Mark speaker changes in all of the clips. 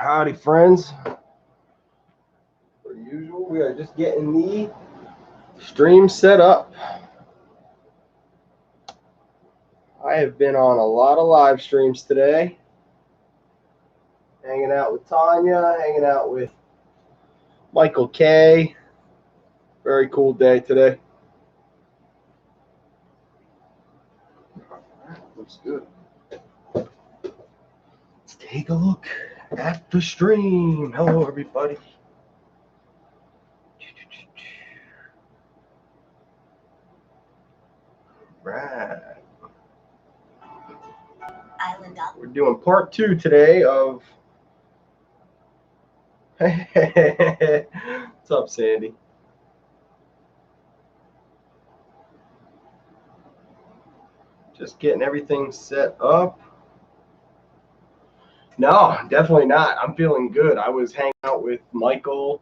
Speaker 1: Howdy, friends. Per usual, we are just getting the stream set up. I have been on a lot of live streams today. Hanging out with Tanya, hanging out with Michael K. Very cool day today. Looks good. Let's take a look at the stream. Hello, everybody. Right. We're doing part 2 today of. What's up, Sandy? Just getting everything set up. No, definitely not. I'm feeling good. I was hanging out with Michael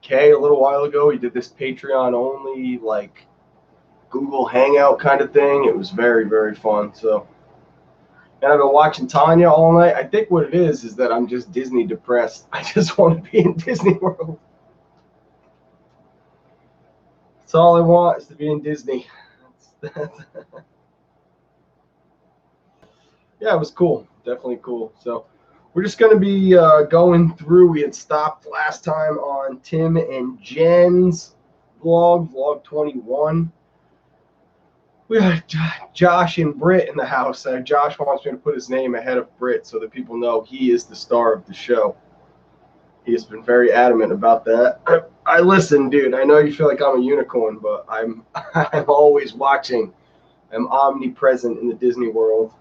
Speaker 1: K a little while ago. He did this Patreon only, like, Google Hangout kind of thing. It was very, very fun. So, and I've been watching Tanya all night. I think what it is that I'm just Disney depressed. I just want to be in Disney World. That's all I want, is to be in Disney. Yeah, it was cool. Definitely cool. So we're just going to be going through. We had stopped last time on Tim and Jen's vlog 21. We got Josh and Britt in the house. Josh wants me to put his name ahead of Britt so that people know he is the star of the show. He has been very adamant about that. I listen, dude. I know you feel like I'm a unicorn, but I'm always watching. I'm omnipresent in the Disney world.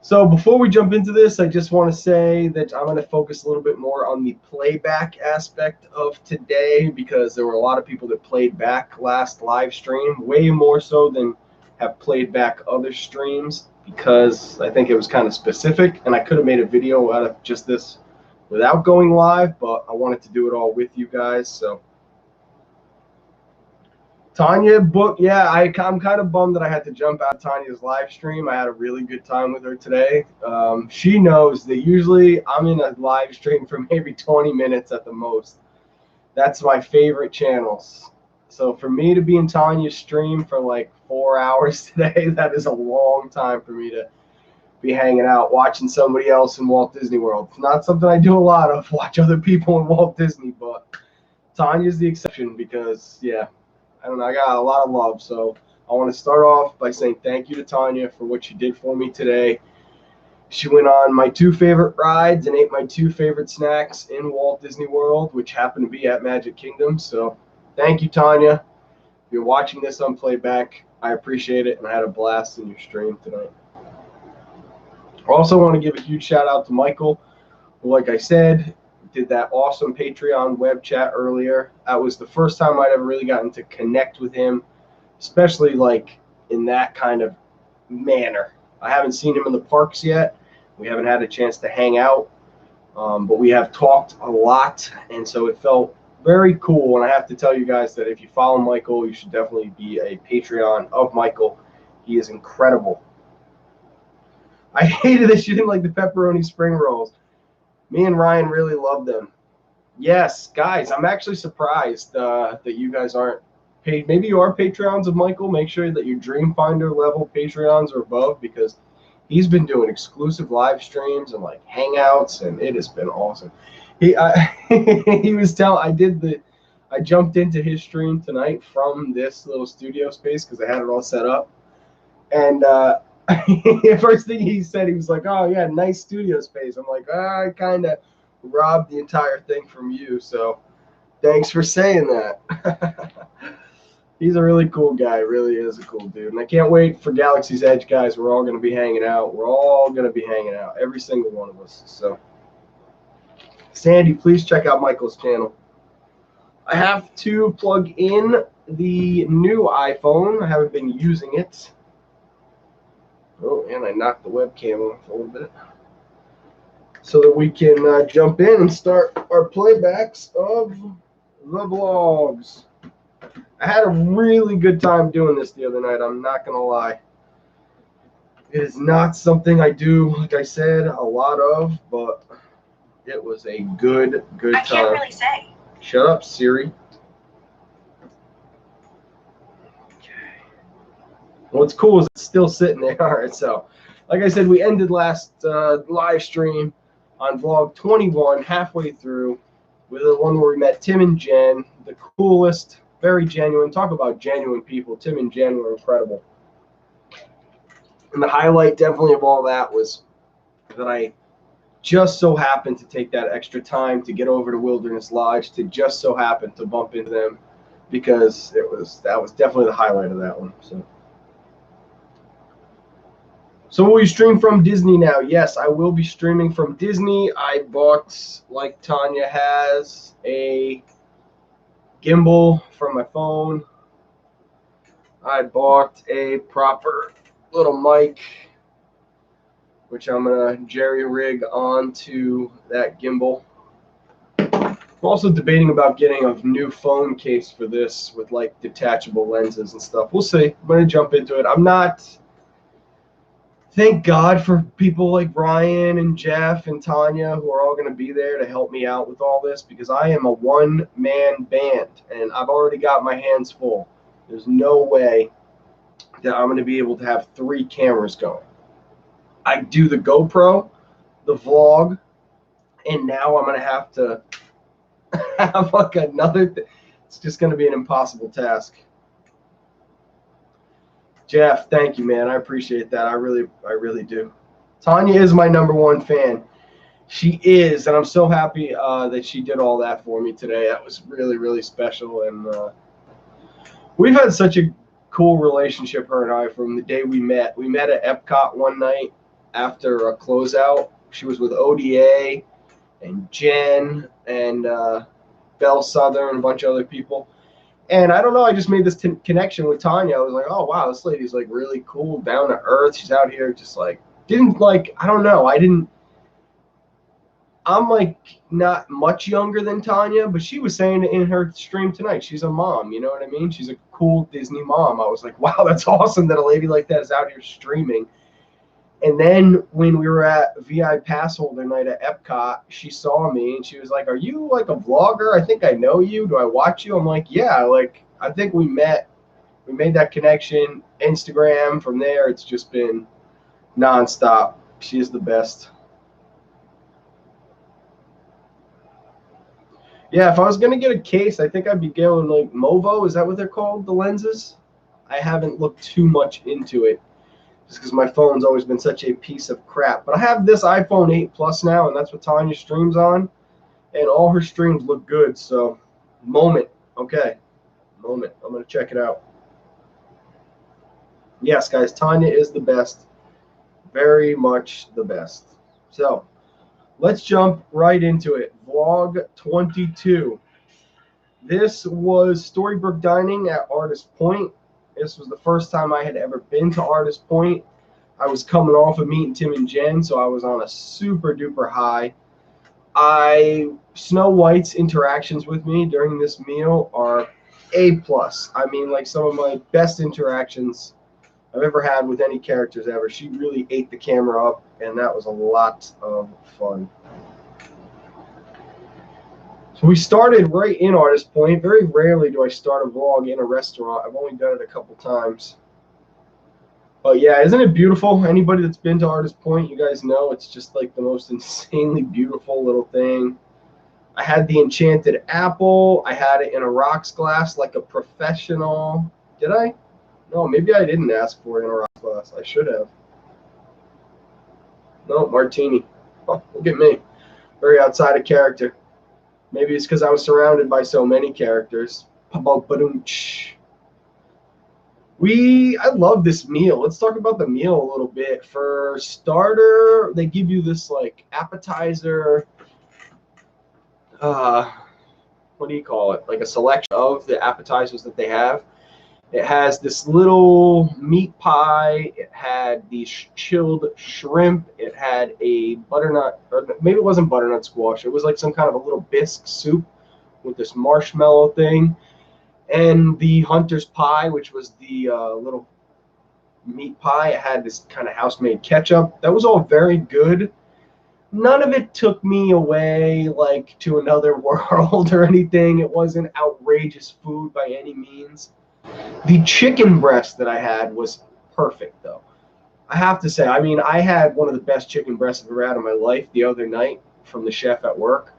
Speaker 1: So before we jump into this, I just want to say that I'm going to focus a little bit more on the playback aspect of today, because there were a lot of people that played back last live stream, way more so than have played back other streams, because I think it was kind of specific, and I could have made a video out of just this without going live, but I wanted to do it all with you guys. So Tanya booked, yeah, I'm kind of bummed that I had to jump out of Tanya's live stream. I had a really good time with her today. She knows that usually I'm in a live stream for maybe 20 minutes at the most. That's my favorite channels. So for me to be in Tanya's stream for like 4 hours today, that is a long time for me to be hanging out, watching somebody else in Walt Disney World. It's not something I do a lot of, watch other people in Walt Disney, but Tanya's the exception because, yeah, I don't know, I got a lot of love. So I want to start off by saying thank you to Tanya for what she did for me today. She went on my 2 favorite rides and ate my 2 favorite snacks in Walt Disney World, which happened to be at Magic Kingdom. So thank you, Tanya. If you're watching this on playback, I appreciate it, and I had a blast in your stream tonight. I also want to give a huge shout out to Michael, who, like I said, did that awesome Patreon web chat earlier. That was the first time I'd ever really gotten to connect with him, especially like in that kind of manner. I haven't seen him in the parks yet. We haven't had a chance to hang out, but we have talked a lot, and so it felt very cool. And I have to tell you guys that if you follow Michael, you should definitely be a Patreon of Michael. He is incredible. I hated that you didn't like the pepperoni spring rolls. Me and Ryan really love them. Yes, guys, I'm actually surprised that you guys aren't paid. Maybe you are Patreons of Michael. Make sure that your Dreamfinder level Patreons are above, because he's been doing exclusive live streams and like hangouts, and it has been awesome. He was telling, I jumped into his stream tonight from this little studio space because I had it all set up, and the first thing he said, he was like, "Oh yeah, nice studio space." I'm like, I kind of robbed the entire thing from you, so thanks for saying that. He's a really cool guy, really is a cool dude, and I can't wait for Galaxy's Edge, guys. We're all going to be hanging out. We're all going to be hanging out, every single one of us. So, Sandy, please check out Michael's channel. I have to plug in the new iPhone. I haven't been using it. Oh, and I knocked the webcam off a little bit, so that we can jump in and start our playbacks of the vlogs. I had a really good time doing this the other night, I'm not going to lie. It is not something I do, like I said, a lot of, but it was a good time.
Speaker 2: I can't really say.
Speaker 1: Shut up, Siri. Okay. What's cool is it's still sitting there. All right, so like I said, we ended last live stream on vlog 21, halfway through, with the one where we met Tim and Jen, the coolest, very genuine. Talk about genuine people. Tim and Jen were incredible. And the highlight definitely of all that was that I just so happened to take that extra time to get over to Wilderness Lodge, to just so happen to bump into them, because that was definitely the highlight of that one. So will you stream from Disney now? Yes, I will be streaming from Disney. I bought, like Tanya has, a gimbal for my phone. I bought a proper little mic, which I'm going to jerry rig onto that gimbal. I'm also debating about getting a new phone case for this with like detachable lenses and stuff. We'll see. I'm going to jump into it. I'm not... Thank God for people like Ryan and Jeff and Tanya, who are all going to be there to help me out with all this, because I am a one-man band and I've already got my hands full. There's no way that I'm going to be able to have 3 cameras going. I do the GoPro, the vlog, and now I'm going to have to have like another it's just going to be an impossible task. Jeff, thank you, man. I appreciate that. I really do. Tanya is my #1 fan. She is, and I'm so happy that she did all that for me today. That was really, really special, and we've had such a cool relationship, her and I, from the day we met. We met at Epcot one night after a closeout. She was with ODA and Jen and Belle Southern and a bunch of other people. And I don't know, I just made this connection with Tanya. I was like, oh, wow, this lady's like really cool, down to earth. She's out here just like, I don't know. I'm like not much younger than Tanya, but she was saying it in her stream tonight. She's a mom, you know what I mean? She's a cool Disney mom. I was like, wow, that's awesome that a lady like that is out here streaming. And then when we were at VI Pass Holder night at Epcot, she saw me and she was like, are you like a vlogger? I think I know you. Do I watch you? I'm like, yeah, like I think we met. We made that connection. Instagram, from there, it's just been nonstop. She is the best. Yeah, if I was going to get a case, I think I'd be going like Movo. Is that what they're called, the lenses? I haven't looked too much into it, just because my phone's always been such a piece of crap. But I have this iPhone 8 Plus now, and that's what Tanya streams on, and all her streams look good. So, Moment. Okay. Moment. I'm going to check it out. Yes, guys, Tanya is the best. Very much the best. So, let's jump right into it. Vlog 22. This was Storybrooke Dining at Artist Point. This was the first time I had ever been to Artist Point. I was coming off of meeting Tim and Jen, so I was on a super duper high. Snow White's interactions with me during this meal are A+. I mean, like some of my best interactions I've ever had with any characters ever. She really ate the camera up, and that was a lot of fun. So we started right in Artist Point. Very rarely do I start a vlog in a restaurant. I've only done it a couple times. But yeah, isn't it beautiful? Anybody that's been to Artist Point, you guys know it's just like the most insanely beautiful little thing. I had the enchanted apple. I had it in a rocks glass like a professional. Did I? No, maybe I didn't ask for it in a rocks glass. I should have. No, martini. Oh, look at me. Very outside of character. Maybe it's because I was surrounded by so many characters. I love this meal. Let's talk about the meal a little bit. For starter, they give you this like appetizer. What do you call it? Like a selection of the appetizers that they have. It has this little meat pie. It had these chilled shrimp. It had a butternut, or maybe it wasn't butternut squash. It was like some kind of a little bisque soup with this marshmallow thing. And the hunter's pie, which was the little meat pie. It had this kind of house-made ketchup. That was all very good. None of it took me away like to another world or anything. It wasn't outrageous food by any means. The chicken breast that I had was perfect, though. I have to say, I mean, I had one of the best chicken breasts I've ever had in my life the other night from the chef at work.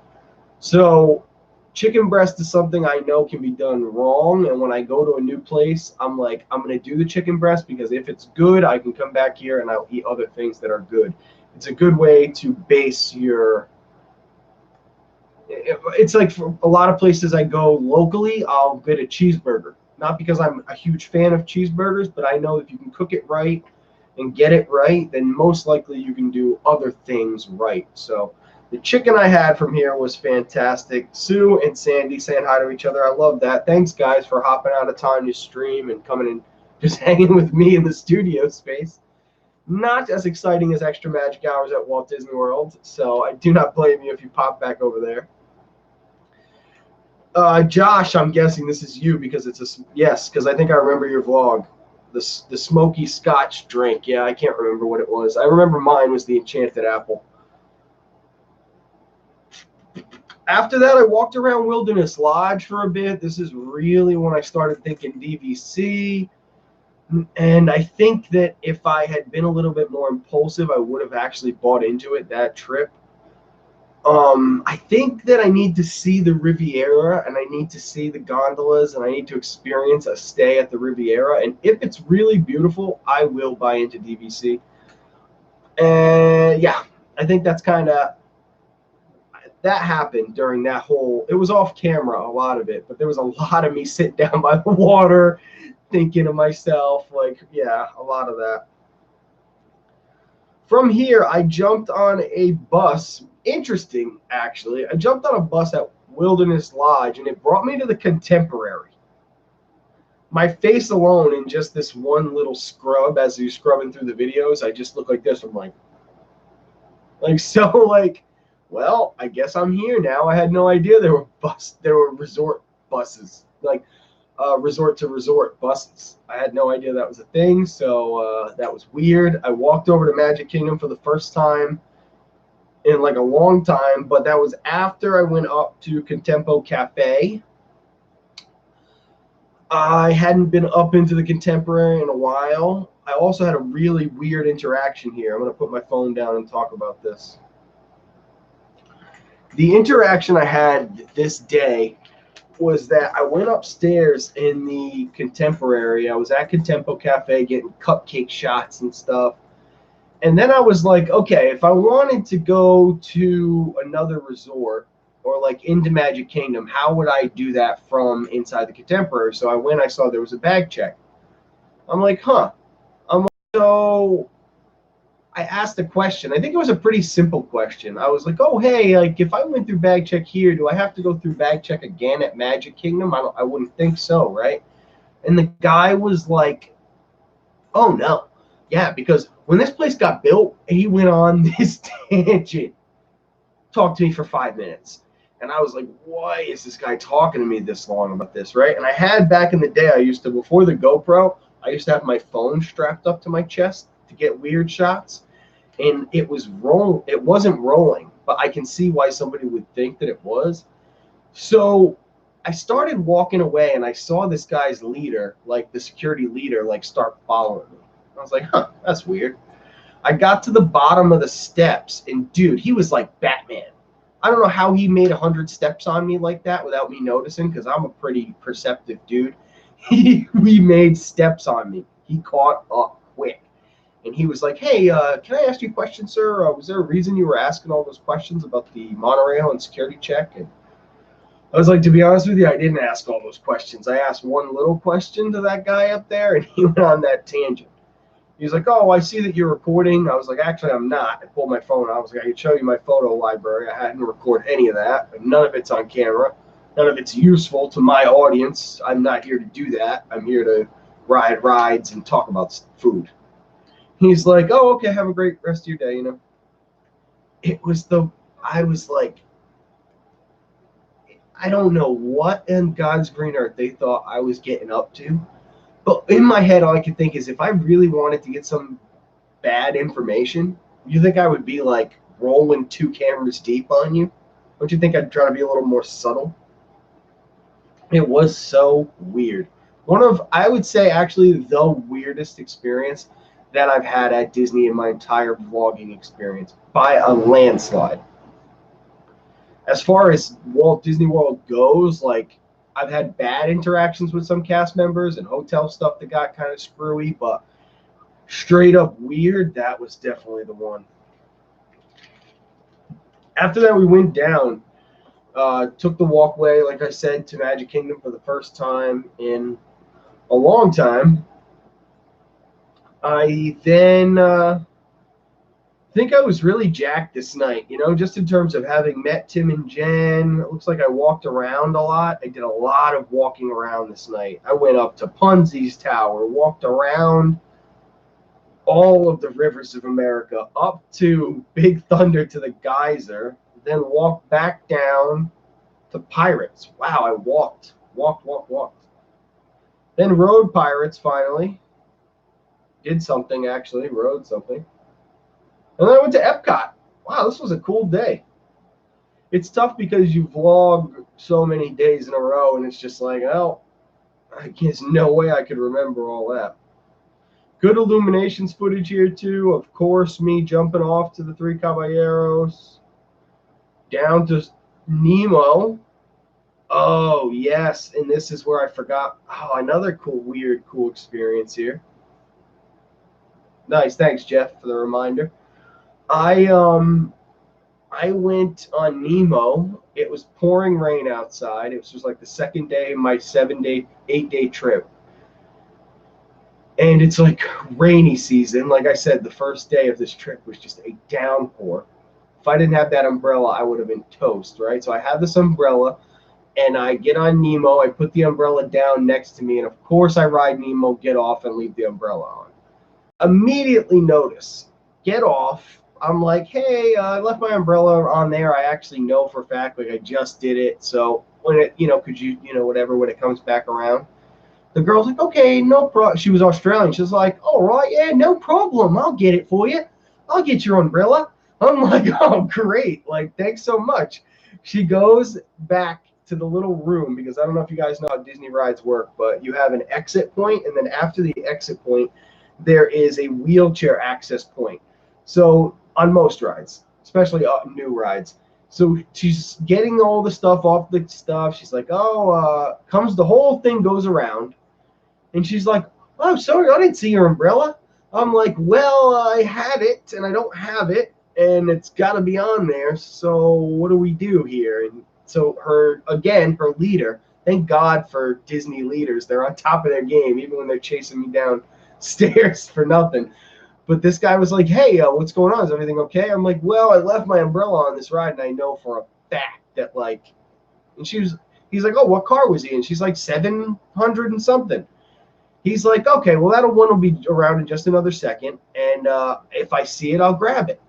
Speaker 1: So, chicken breast is something I know can be done wrong. And when I go to a new place, I'm like, I'm going to do the chicken breast because if it's good, I can come back here and I'll eat other things that are good. It's a good way to base your. It's like for a lot of places I go locally, I'll get a cheeseburger. Not because I'm a huge fan of cheeseburgers, but I know if you can cook it right and get it right, then most likely you can do other things right. So the chicken I had from here was fantastic. Sue and Sandy saying hi to each other. I love that. Thanks, guys, for hopping out of Tanya's stream and coming and just hanging with me in the studio space. Not as exciting as Extra Magic Hours at Walt Disney World, so I do not blame you if you pop back over there. Josh, I'm guessing this is you because it's a yes, because I think I remember your vlog. The smoky Scotch drink. Yeah, I can't remember what it was. I remember mine was the Enchanted Apple. After that, I walked around Wilderness Lodge for a bit. This is really when I started thinking DVC. And I think that if I had been a little bit more impulsive, I would have actually bought into it that trip. I think that I need to see the Riviera and I need to see the gondolas and I need to experience a stay at the Riviera. And if it's really beautiful, I will buy into DVC. And yeah, I think that's kind of that happened during that whole. It was off camera, a lot of it, but there was a lot of me sitting down by the water, thinking to myself, like, yeah, a lot of that. From here, I jumped on a bus. Interesting, actually. I jumped on a bus at Wilderness Lodge, and it brought me to the Contemporary. My face alone in just this one little scrub, as you're scrubbing through the videos, I just look like this. I'm like so, like, well, I guess I'm here now. I had no idea there were resort buses, like resort to resort buses. I had no idea that was a thing, so that was weird. I walked over to Magic Kingdom for the first time in like a long time, but that was after I went up to Contempo Cafe. I hadn't been up into the Contemporary in a while. I also had a really weird interaction here. I'm going to put my phone down and talk about this. The interaction I had this day was that I went upstairs in the Contemporary. I was at Contempo Cafe getting cupcake shots and stuff. And then I was like, okay, if I wanted to go to another resort or like into Magic Kingdom, how would I do that from inside the Contemporary? So I went, I saw there was a bag check. I'm like, huh. So I asked a question. I think it was a pretty simple question. I was like, oh, hey, like if I went through bag check here, do I have to go through bag check again at Magic Kingdom? I wouldn't think so, right? And the guy was like, oh, no. Yeah, because when this place got built, he went on this tangent, talked to me for 5 minutes. And I was like, why is this guy talking to me this long about this, right? And I had back in the day, before the GoPro, I used to have my phone strapped up to my chest to get weird shots. And it wasn't rolling, but I can see why somebody would think that it was. So I started walking away and I saw this guy's leader, like the security leader, like start following me. I was like, huh, that's weird. I got to the bottom of the steps and dude, he was like Batman. I don't know how he made 100 steps on me like that without me noticing because I'm a pretty perceptive dude. He made steps on me. He caught up quick. And he was like, hey, can I ask you a question, sir? Was there a reason you were asking all those questions about the monorail and security check? And I was like, to be honest with you, I didn't ask all those questions. I asked one little question to that guy up there, and he went on that tangent. He was like, oh, I see that you're recording. I was like, actually, I'm not. I pulled my phone out. I was like, I can show you my photo library. I hadn't recorded any of that. But none of it's on camera. None of it's useful to my audience. I'm not here to do that. I'm here to ride rides and talk about food. He's like, oh, okay, have a great rest of your day, you know. I was like, I don't know what in God's green earth they thought I was getting up to, But in my head, all I could think is if I really wanted to get some bad information, you think I would be like rolling 2 cameras deep on you? Don't you think I'd try to be a little more subtle? It was so weird. One of, I would say, actually the weirdest experience that I've had at Disney in my entire vlogging experience by a landslide. As far as Walt Disney World goes, like, I've had bad interactions with some cast members and hotel stuff that got kind of screwy, but straight up weird, that was definitely the one. After that, we went down, took the walkway, like I said, to Magic Kingdom for the first time in a long time. I then think I was really jacked this night, you know, just in terms of having met Tim and Jen. It looks like I walked around a lot. I did a lot of walking around this night. I went up to Punzi's Tower, walked around all of the rivers of America, up to Big Thunder to the Geyser, then walked back down to Pirates. Wow, I walked. Then rode Pirates finally. Did something, actually, rode something. And then I went to Epcot. Wow, this was a cool day. It's tough because you vlog so many days in a row, and it's just like, oh, there's no way I could remember all that. Good Illuminations footage here, too. Of course, me jumping off to the Three Caballeros. Down to Nemo. Oh, yes, and this is where I forgot. Oh, another cool experience here. Nice, thanks, Jeff, for the reminder. I went on Nemo. It was pouring rain outside. It was just like the second day of my 8-day trip. And it's like rainy season. Like I said, the first day of this trip was just a downpour. If I didn't have that umbrella, I would have been toast, right? So I have this umbrella, and I get on Nemo. I put the umbrella down next to me, and of course I ride Nemo, get off, and leave the umbrella on. Immediately notice, get off. I'm like, hey, I left my umbrella on there. I actually know for a fact, like I just did it. So when it, could you, whatever, when it comes back around. The girl's like, okay, no problem. She was Australian. She's like, all right, yeah, no problem. I'll get it for you. I'll get your umbrella. I'm like, oh, great. Like, thanks so much. She goes back to the little room, because I don't know if you guys know how Disney rides work, but you have an exit point, and then after the exit point, there is a wheelchair access point. So on most rides, especially new rides. So she's getting all the stuff off the stuff. She's like, oh, the whole thing goes around. And she's like, oh, sorry, I didn't see your umbrella. I'm like, well, I had it, and I don't have it, and it's got to be on there. So what do we do here? And so her leader, thank God for Disney leaders. They're on top of their game, even when they're chasing me down stairs for nothing. But this guy was like, hey, what's going on? Is everything okay? I'm like, well, I left my umbrella on this ride, and I know for a fact that, like, and he's like, oh, what car was he in? She's like, 700 and something. He's like, okay, well, that one will be around in just another second, and if I see it, I'll grab it.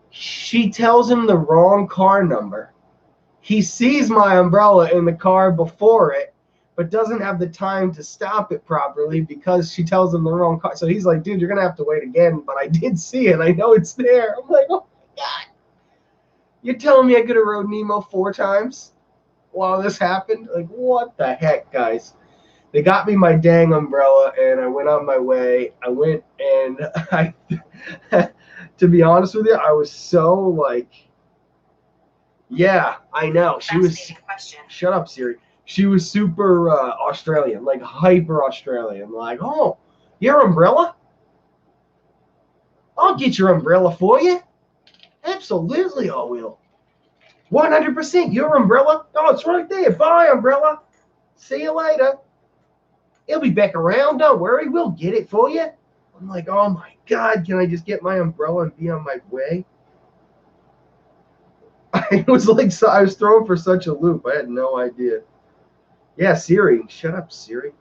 Speaker 1: She tells him the wrong car number. He sees my umbrella in the car before it, but doesn't have the time to stop it properly because she tells him the wrong car. So he's like, dude, you're going to have to wait again, but I did see it. I know it's there. I'm like, oh, my God. You're telling me I could have rode Nemo 4 times while this happened? Like, what the heck, guys? They got me my dang umbrella, and I went on my way. I went, and to be honest with you, I was so like, yeah, I know. She was, shut up, Siri. She was super Australian, like hyper Australian. Like, oh, your umbrella? I'll get your umbrella for you. Absolutely, I will. 100%, your umbrella? Oh, it's right there. Bye, umbrella. See you later. It'll be back around. Don't worry. We'll get it for you. I'm like, oh, my God. Can I just get my umbrella and be on my way? I was like, I was thrown for such a loop. I had no idea. Yeah, Siri. Shut up, Siri.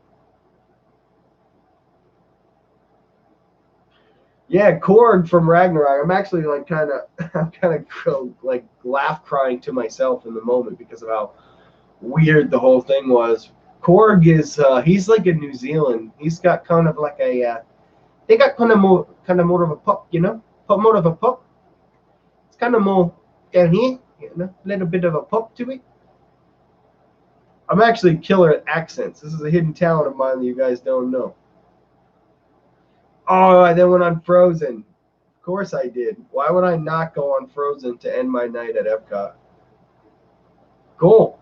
Speaker 1: Yeah, Korg from Ragnarok. I'm actually like kind of like laugh crying to myself in the moment because of how weird the whole thing was. Korg is he's like in New Zealand. He's got kind of like a they got kind of more of a pup, you know, more of a pup. It's kind of more down here, you know, a little bit of a pup to it. I'm actually killer at accents. This is a hidden talent of mine that you guys don't know. Oh, I then went on Frozen. Of course I did. Why would I not go on Frozen to end my night at Epcot? Cool.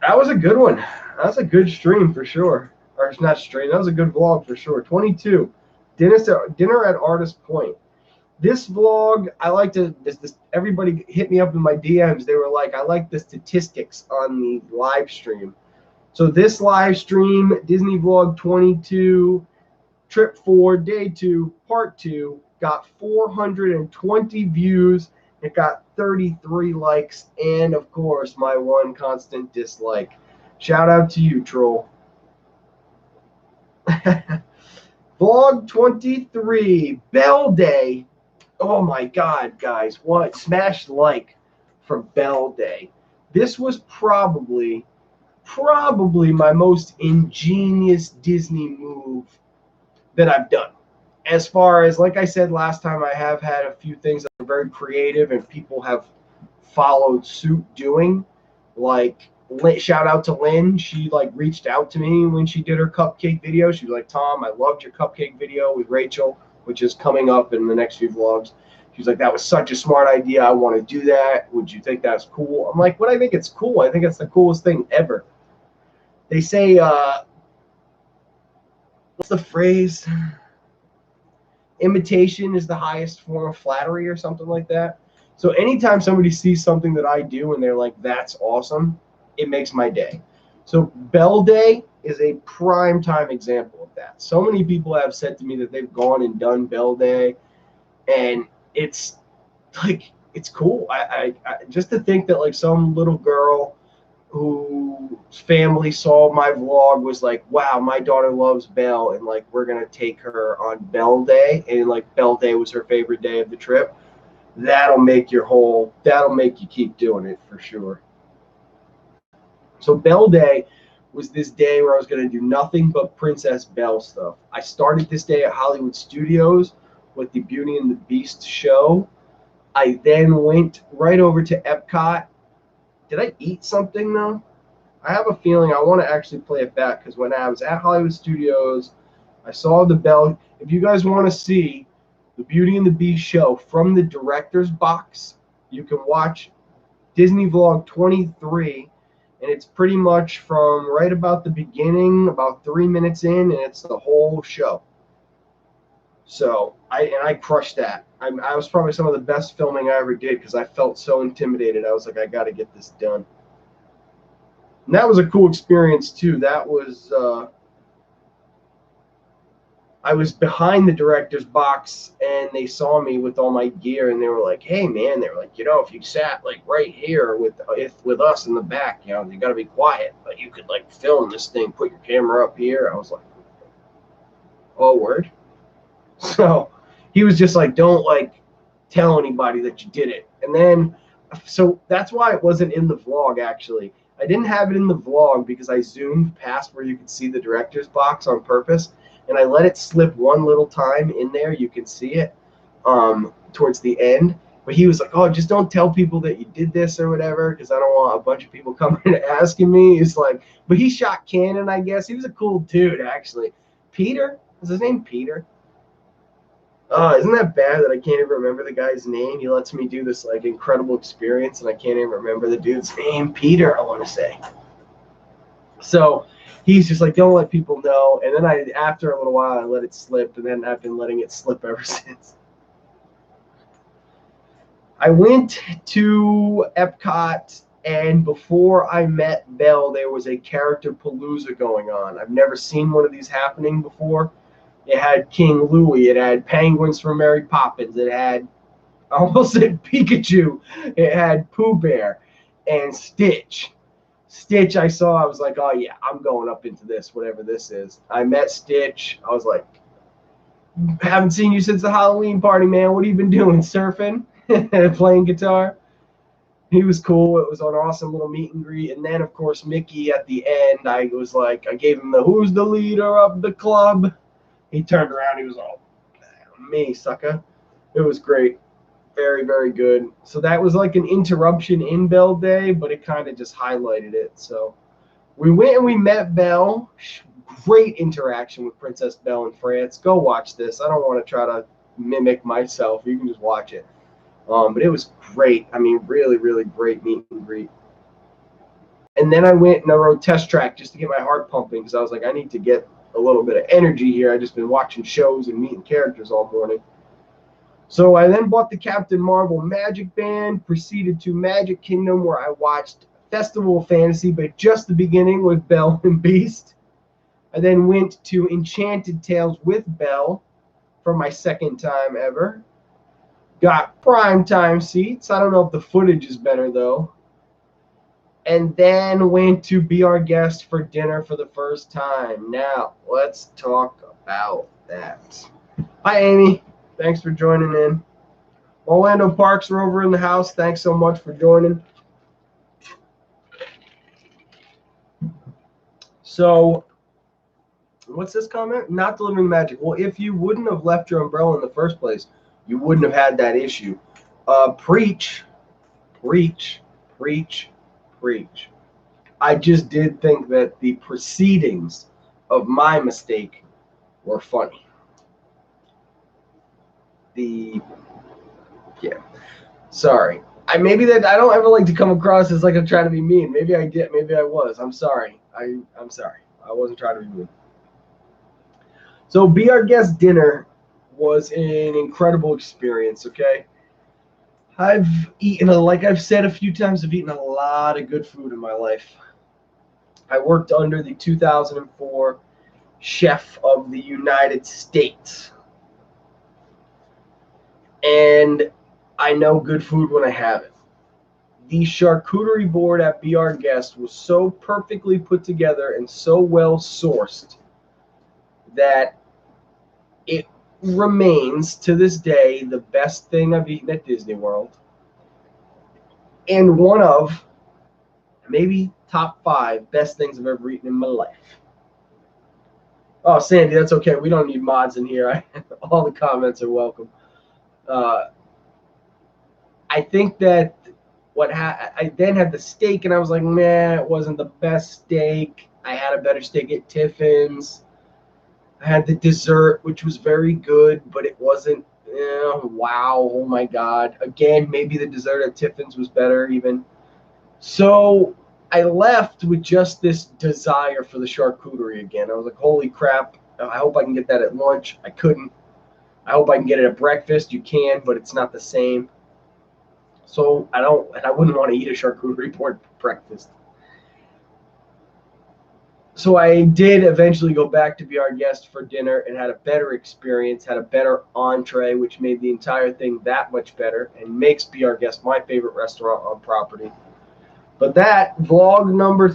Speaker 1: That was a good one. That was a good stream for sure. Or it's not stream. That was a good vlog for sure. 22. Dinner at Artist Point. This vlog, I like to. Everybody hit me up in my DMs. They were like, I like the statistics on the live stream. So this live stream, Disney Vlog 22, Trip 4, Day 2, Part 2, got 420 views. It got 33 likes, and of course, my one constant dislike. Shout out to you, troll. Vlog 23, Belle Day. Oh my God, guys, what? Smash like for Belle Day. This was probably my most ingenious Disney move that I've done. As far as, like I said last time, I have had a few things that are very creative and people have followed suit doing. Like, shout out to Lynn. She like reached out to me when she did her cupcake video. She was like, Tom, I loved your cupcake video with Rachel, which is coming up in the next few vlogs. She was like, that was such a smart idea. I want to do that. Would you think that's cool? I'm like, what? I think it's cool. I think it's the coolest thing ever. They say, what's the phrase? Imitation is the highest form of flattery or something like that. So anytime somebody sees something that I do and they're like, that's awesome, it makes my day. So Belle Day is a prime time example of that. So many people have said to me that they've gone and done Belle Day, and it's like, it's cool. I just to think that like some little girl whose family saw my vlog was like, wow, my daughter loves Belle, and like we're gonna take her on Belle Day, and like Belle Day was her favorite day of the trip. That'll make you keep doing it for sure. So Belle Day was this day where I was going to do nothing but Princess Belle stuff. I started this day at Hollywood Studios with the Beauty and the Beast show. I then went right over to Epcot. Did I eat something though? I have a feeling I want to actually play it back, because when I was at Hollywood Studios, I saw the Belle. If you guys want to see the Beauty and the Beast show from the director's box, you can watch Disney Vlog 23, and it's pretty much from right about the beginning, about 3 minutes in, and it's the whole show. So I crushed that. I was probably some of the best filming I ever did, because I felt so intimidated. I was like, I got to get this done. And that was a cool experience too. That was I was behind the director's box, and they saw me with all my gear, and they were like, hey man, they were like, you know, if you sat like right here with us in the back, you know, you got to be quiet, but you could like film this thing, put your camera up here. I was like, oh, word. So he was just like, don't like tell anybody that you did it. And then, so that's why it wasn't in the vlog. Actually, I didn't have it in the vlog because I zoomed past where you could see the director's box on purpose, and I let it slip one little time in there. You can see it towards the end. But he was like, oh, just don't tell people that you did this or whatever, because I don't want a bunch of people coming and asking me. He's like, but he shot Canon, I guess. He was a cool dude, actually. Peter? Is his name Peter? Isn't that bad that I can't even remember the guy's name? He lets me do this like incredible experience, and I can't even remember the dude's name. Peter, I want to say. So he's just like, don't let people know. And then after a little while, I let it slip, and then I've been letting it slip ever since. I went to Epcot, and before I met Belle, there was a character palooza going on. I've never seen one of these happening before. It had King Louie. It had penguins from Mary Poppins. It had, I almost said Pikachu. It had Pooh Bear and Stitch. Stitch I saw, I was like, oh yeah, I'm going up into this, whatever this is. I met Stitch. I was like, haven't seen you since the Halloween party, man. What have you been doing? Surfing? Playing guitar? He was cool. It was an awesome little meet and greet. And then, of course, Mickey at the end, I gave him the "Who's the leader of the club?" He turned around. He was all, "Me, sucker." It was great. Very, very good. So that was like an interruption in Belle Day, but it kind of just highlighted it. So we went and we met Belle. Great interaction with Princess Belle in France. Go watch this. I don't want to try to mimic myself. You can just watch it. But it was great. I mean, really, really great meet and greet. And then I went and I rode Test Track just to get my heart pumping because I was like, I need to get a little bit of energy here. I just been watching shows and meeting characters all morning. So I then bought the Captain Marvel Magic Band, proceeded to Magic Kingdom where I watched Festival of Fantasy, but just the beginning with Belle and Beast. I then went to Enchanted Tales with Belle for my second time ever. Got prime time seats. I don't know if the footage is better though. And then went to Be Our Guest for dinner for the first time. Now, let's talk about that. Hi, Amy. Thanks for joining in. Orlando Parks are over in the house. Thanks so much for joining. So, what's this comment? Not delivering magic. Well, if you wouldn't have left your umbrella in the first place, you wouldn't have had that issue. Preach, preach, preach, preach. I just did think that the proceedings of my mistake were funny. Sorry. I don't ever like to come across as like I'm trying to be mean. Maybe I did. Maybe I was. I'm sorry. I'm sorry. I wasn't trying to be mean. So Be Our Guest dinner was an incredible experience. Okay. I've like I've said a few times, I've eaten a lot of good food in my life. I worked under the 2004 chef of the United States. And I know good food when I have it. The charcuterie board at Be Our Guest was so perfectly put together and so well sourced that it remains to this day the best thing I've eaten at Disney World. And one of maybe top 5 best things I've ever eaten in my life. Oh, Sandy, that's okay. We don't need mods in here. All the comments are welcome. I think that I then had the steak, and I was like, nah, it wasn't the best steak. I had a better steak at Tiffin's. I had the dessert, which was very good, but it wasn't, wow, oh my God. Again, maybe the dessert at Tiffin's was better even. So I left with just this desire for the charcuterie again. I was like, holy crap, I hope I can get that at lunch. I couldn't. I hope I can get it at breakfast. You can, but it's not the same. So I wouldn't want to eat a charcuterie board for breakfast. So I did eventually go back to Be Our Guest for dinner and had a better experience, had a better entree, which made the entire thing that much better and makes Be Our Guest my favorite restaurant on property. But that vlog number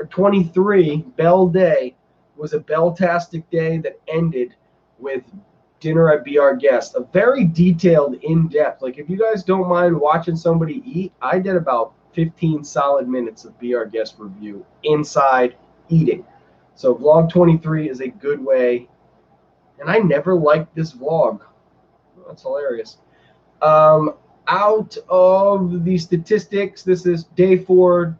Speaker 1: 23, Belle Day, was a Belle-tastic day that ended with dinner at Be Our Guest. A very detailed, in-depth. Like, if you guys don't mind watching somebody eat, I did about 15 solid minutes of Be Our Guest review inside eating. So vlog 23 is a good way. And I never liked this vlog. That's hilarious. Out of the statistics, this is day 4.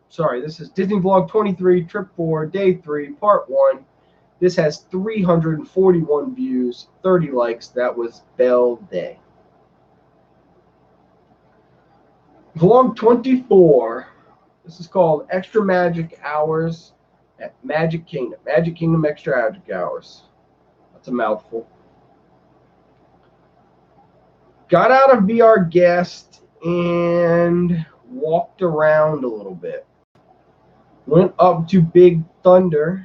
Speaker 1: Sorry, this is Disney Vlog 23, Trip 4, Day 3, Part 1. This has 341 views, 30 likes. That was Belle Day. Vlog 24. This is called Extra Magic Hours at Magic Kingdom. Magic Kingdom Extra Magic Hours. That's a mouthful. Got out of Be Our Guest and walked around a little bit. Went up to Big Thunder,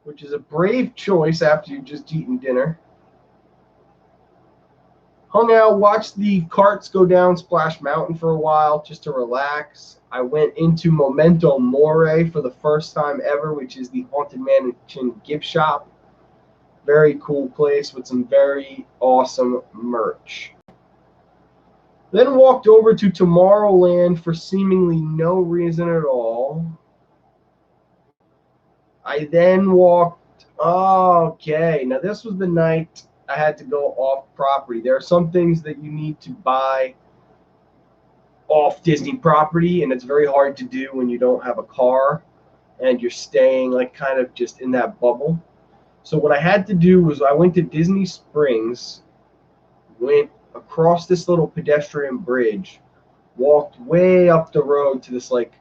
Speaker 1: which is a brave choice after you've just eaten dinner. Hung out, watched the carts go down Splash Mountain for a while just to relax. I went into Memento Mori for the first time ever, which is the Haunted Mansion gift shop. Very cool place with some very awesome merch. Then walked over to Tomorrowland for seemingly no reason at all. I then walked. Okay, now this was the night I had to go off property. There are some things that you need to buy off Disney property, and it's very hard to do when you don't have a car and you're staying like kind of just in that bubble. So what I had to do was I went to Disney Springs, went across this little pedestrian bridge, walked way up the road to this like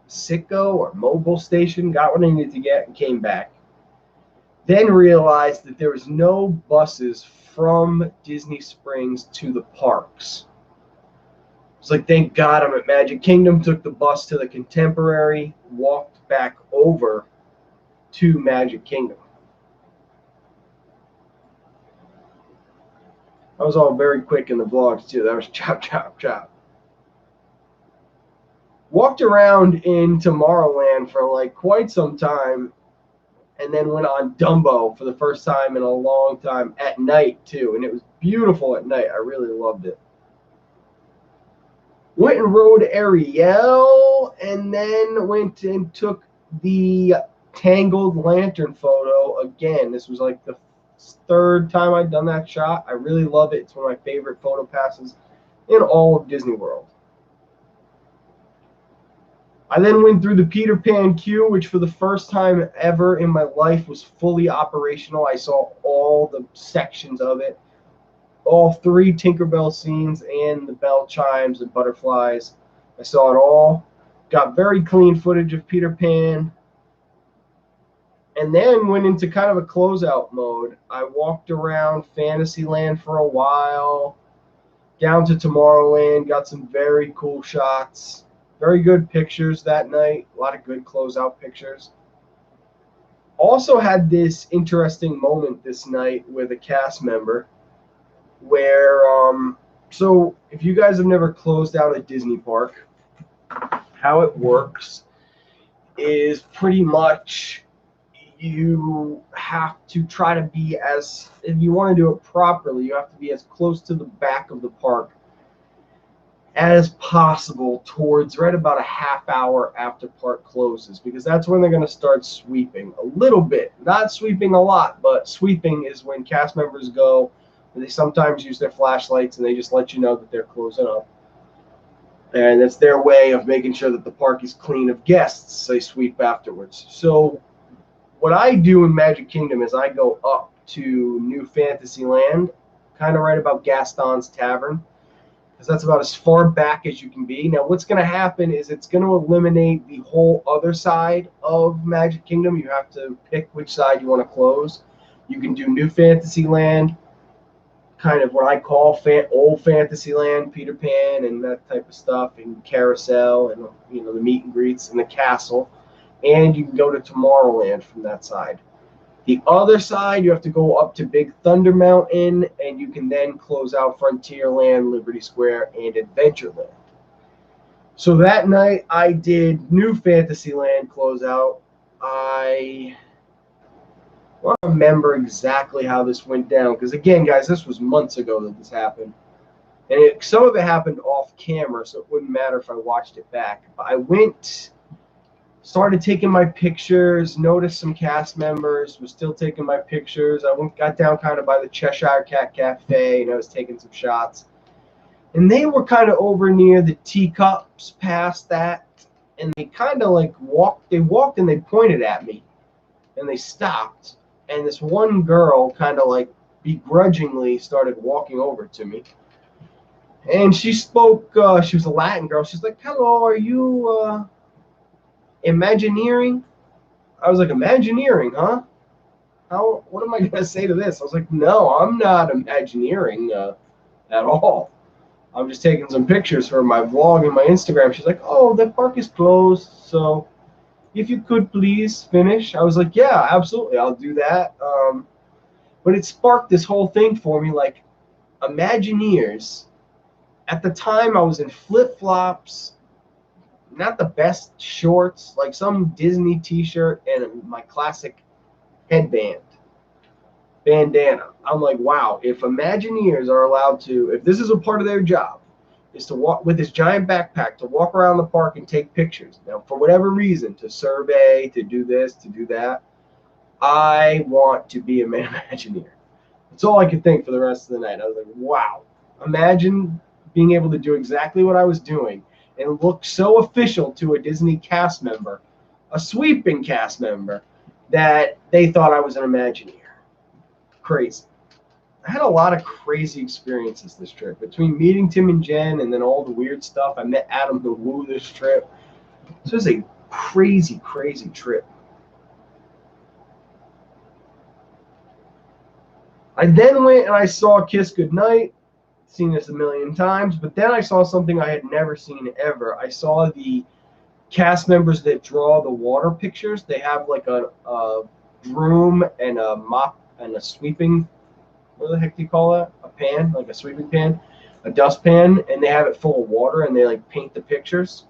Speaker 1: Sicko or mobile station, got what I needed to get, and came back. Then realized that there was no buses from Disney Springs to the parks. It's like, thank God I'm at Magic Kingdom. Took the bus to the Contemporary, walked back over to Magic Kingdom. That was all very quick in the vlogs too. That was chop, chop, chop. Walked around in Tomorrowland for like quite some time, and then went on Dumbo for the first time in a long time at night too, and it was beautiful at night. I really loved it. Went and rode Ariel, and then went and took the Tangled Lantern photo again. This was like the third time I'd done that shot. I really love it. It's one of my favorite photo passes in all of Disney World. I then went through the Peter Pan queue, which for the first time ever in my life was fully operational. I saw all the sections of it, all three Tinkerbell scenes and the bell chimes and butterflies. I saw it all. Got very clean footage of Peter Pan. And then went into kind of a closeout mode. I walked around Fantasyland for a while, down to Tomorrowland, got some very cool shots. Very good pictures that night. A lot of good closeout pictures. Also had this interesting moment this night with a cast member where, so if you guys have never closed out a Disney park, how it works is pretty much you have to try to be as, if you want to do it properly, you have to be as close to the back of the park as possible towards right about a half hour after park closes, because that's when they're going to start sweeping a little bit. Not sweeping a lot, but sweeping is when cast members go, and they sometimes use their flashlights and they just let you know that they're closing up. And it's their way of making sure that the park is clean of guests, so they sweep afterwards. So what I do in Magic Kingdom is I go up to New Fantasyland, kind of right about Gaston's Tavern, because that's about as far back as you can be. Now, what's going to happen is it's going to eliminate the whole other side of Magic Kingdom. You have to pick which side you want to close. You can do New Fantasyland, kind of what I call old Fantasyland, Peter Pan and that type of stuff, and Carousel and the meet and greets and the castle. And you can go to Tomorrowland from that side. The other side, you have to go up to Big Thunder Mountain, and you can then close out Frontierland, Liberty Square, and Adventureland. So that night, I did New Fantasyland closeout. I want to remember exactly how this went down, because again, guys, this was months ago that this happened. And some of it happened off camera, so it wouldn't matter if I watched it back. But I went, started taking my pictures, noticed some cast members, was still taking my pictures. I got down kind of by the Cheshire Cat Cafe, and I was taking some shots. And they were kind of over near the teacups past that, and they kind of like walked and they pointed at me, and they stopped. And this one girl kind of like begrudgingly started walking over to me. And she spoke, she was a Latin girl. She's like, "Hello, are you Imagineering?" I was like, "Imagineering, huh? What am I going to say to this?" I was like, "No, I'm not Imagineering at all. I'm just taking some pictures for my vlog and my Instagram." She's like, "Oh, the park is closed, so if you could please finish." I was like, "Yeah, absolutely, I'll do that." But it sparked this whole thing for me, like Imagineers. At the time, I was in flip-flops, not the best shorts, like some Disney t-shirt and my classic bandana. I'm like, wow, if Imagineers are allowed to, if this is a part of their job, is to walk with his giant backpack, to walk around the park and take pictures. Now, for whatever reason, to survey, to do this, to do that, I want to be a Imagineer. That's all I could think for the rest of the night. I was like, wow, imagine being able to do exactly what I was doing and look so official to a Disney cast member, a sweeping cast member, that they thought I was an Imagineer. Crazy. I had a lot of crazy experiences this trip. Between meeting Tim and Jen and then all the weird stuff, I met Adam the Woo this trip. This was a crazy, crazy trip. I then went and I saw Kiss Goodnight. Seen this a million times, but then I saw something I had never seen ever. I saw the cast members that draw the water pictures. They have like a broom and a mop and a sweeping, what the heck do you call that? A pan, like a sweeping pan, a dustpan, and they have it full of water and they like paint the pictures.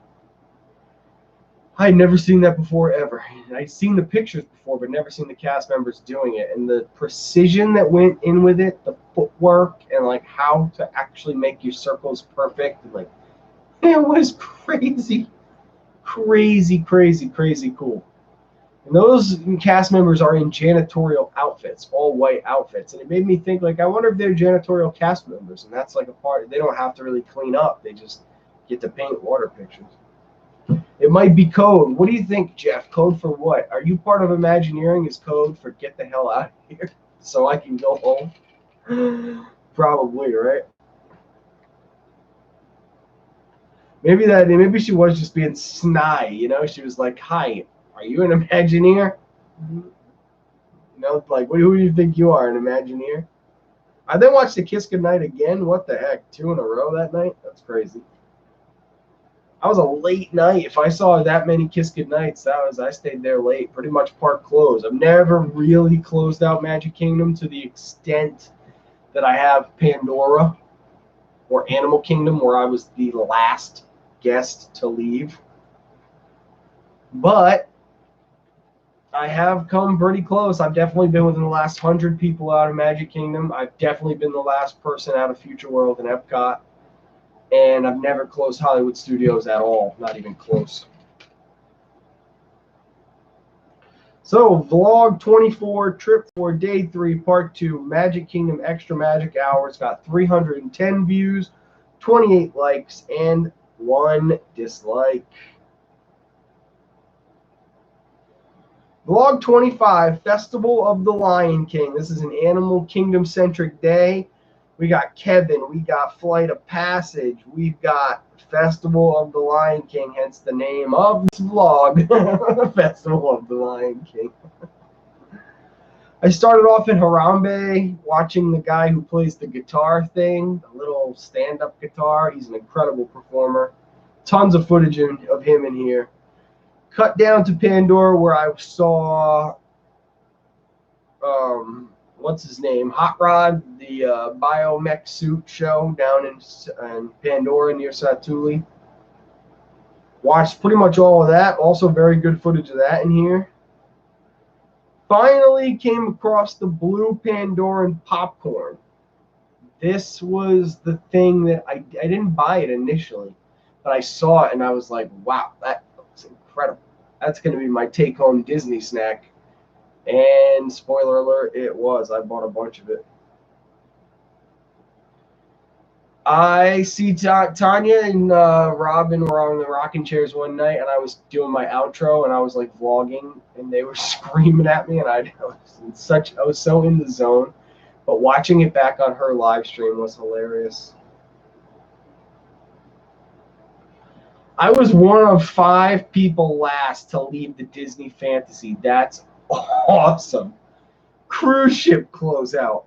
Speaker 1: I had never seen that before ever. I'd seen the pictures before, but never seen the cast members doing it. And the precision that went in with it, the footwork, and like how to actually make your circles perfect, and like it was crazy, crazy, crazy, crazy cool. And those cast members are in janitorial outfits, all white outfits. And it made me think, like, I wonder if they're janitorial cast members. And that's like a part, they don't have to really clean up. They just get to paint water pictures. It might be code. What do you think, Jeff? Code for what? Are you part of Imagineering? Is code for get the hell out of here so I can go home? Probably, right? Maybe she was just being snide, you know? She was like, hi, are you an Imagineer? You know, like, who do you think you are, an Imagineer? I then watched the Kiss Goodnight again. What the heck? 2 in a row that night? That's crazy. I was a late night. If I saw that many Kiss Goodnights, I stayed there late. Pretty much park closed. I've never really closed out Magic Kingdom to the extent that I have Pandora or Animal Kingdom, where I was the last guest to leave. But I have come pretty close. I've definitely been within the last 100 people out of Magic Kingdom. I've definitely been the last person out of Future World and Epcot. And I've never closed Hollywood Studios at all, not even close. So, vlog 24, trip for day 3, part 2, Magic Kingdom Extra Magic Hour. It's got 310 views, 28 likes, and 1 dislike. Vlog 25, Festival of the Lion King. This is an Animal Kingdom-centric day. We got Kevin, we got Flight of Passage, we've got Festival of the Lion King, hence the name of this vlog, Festival of the Lion King. I started off in Harambe, watching the guy who plays the guitar thing, the little stand-up guitar. He's an incredible performer. Tons of footage of him in here. Cut down to Pandora, where I saw, what's his name? Hot Rod, the biomech suit show down in Pandora near Satuli. Watched pretty much all of that. Also very good footage of that in here. Finally came across the blue Pandoran popcorn. This was the thing that I didn't buy it initially, but I saw it and I was like, wow, that looks incredible. That's going to be my take-home Disney snack. And spoiler alert, it was. I bought a bunch of it. I see Tanya and Robin were on the rocking chairs one night, and I was doing my outro, and I was like vlogging, and they were screaming at me, and I was so in the zone. But watching it back on her live stream was hilarious. I was one of 5 people last to leave the Disney Fantasy. That's awesome. Cruise ship closeout.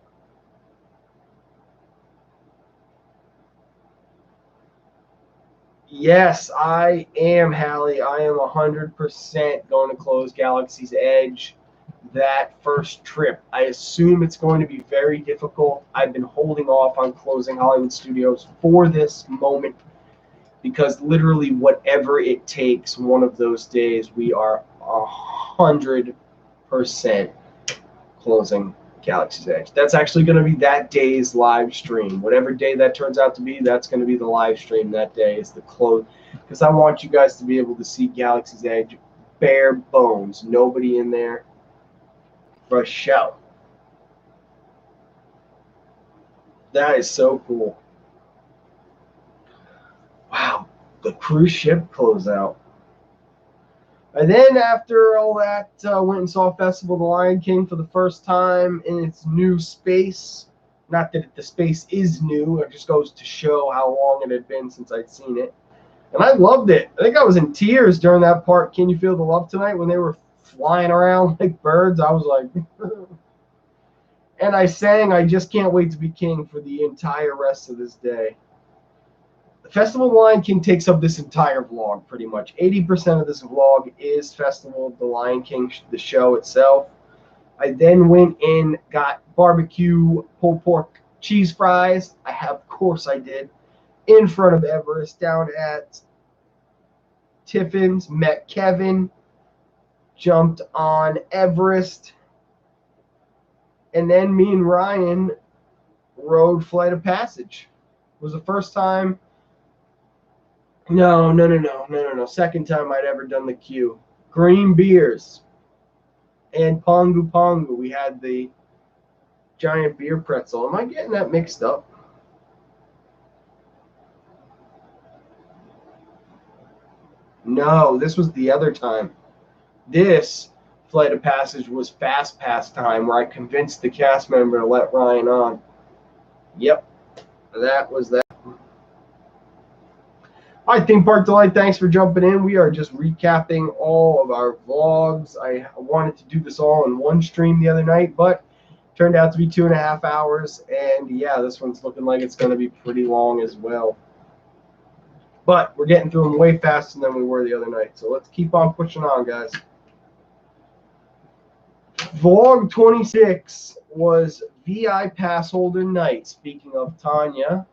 Speaker 1: Yes, I am, Hallie. I am 100% going to close Galaxy's Edge that first trip. I assume it's going to be very difficult. I've been holding off on closing Hollywood Studios for this moment because literally whatever it takes, one of those days, we are 100% closing Galaxy's Edge. That's actually going to be that day's live stream. Whatever day that turns out to be, that's going to be the live stream that day. Is the close, because I want you guys to be able to see Galaxy's Edge bare bones. Nobody in there for a show. That is so cool. Wow, the cruise ship closeout. And then after all that, went and saw Festival of the Lion King for the first time in its new space. Not that the space is new, it just goes to show how long it had been since I'd seen it. And I loved it. I think I was in tears during that part, Can You Feel the Love Tonight, when they were flying around like birds. I was like, and I sang I Just Can't Wait to Be King for the entire rest of this day. The Festival of the Lion King takes up this entire vlog pretty much. 80% of this vlog is Festival of the Lion King, the show itself. I then went in, got barbecue pulled pork cheese fries. Of course I did. In front of Everest, down at Tiffin's, met Kevin, jumped on Everest, and then me and Ryan rode Flight of Passage. It was the first time. No. Second time I'd ever done the queue. Green beers and Pongu Pongu. We had the giant beer pretzel. Am I getting that mixed up? No, this was the other time. This Flight of Passage was Fast Pass time, where I convinced the cast member to let Ryan on. Yep, that was that. All right, Theme Park Delight, thanks for jumping in. We are just recapping all of our vlogs. I wanted to do this all in one stream the other night, but turned out to be 2.5 hours. And yeah, this one's looking like it's going to be pretty long as well. But we're getting through them way faster than we were the other night. So let's keep on pushing on, guys. Vlog 26 was VI Pass Holder Night. Speaking of Tanya,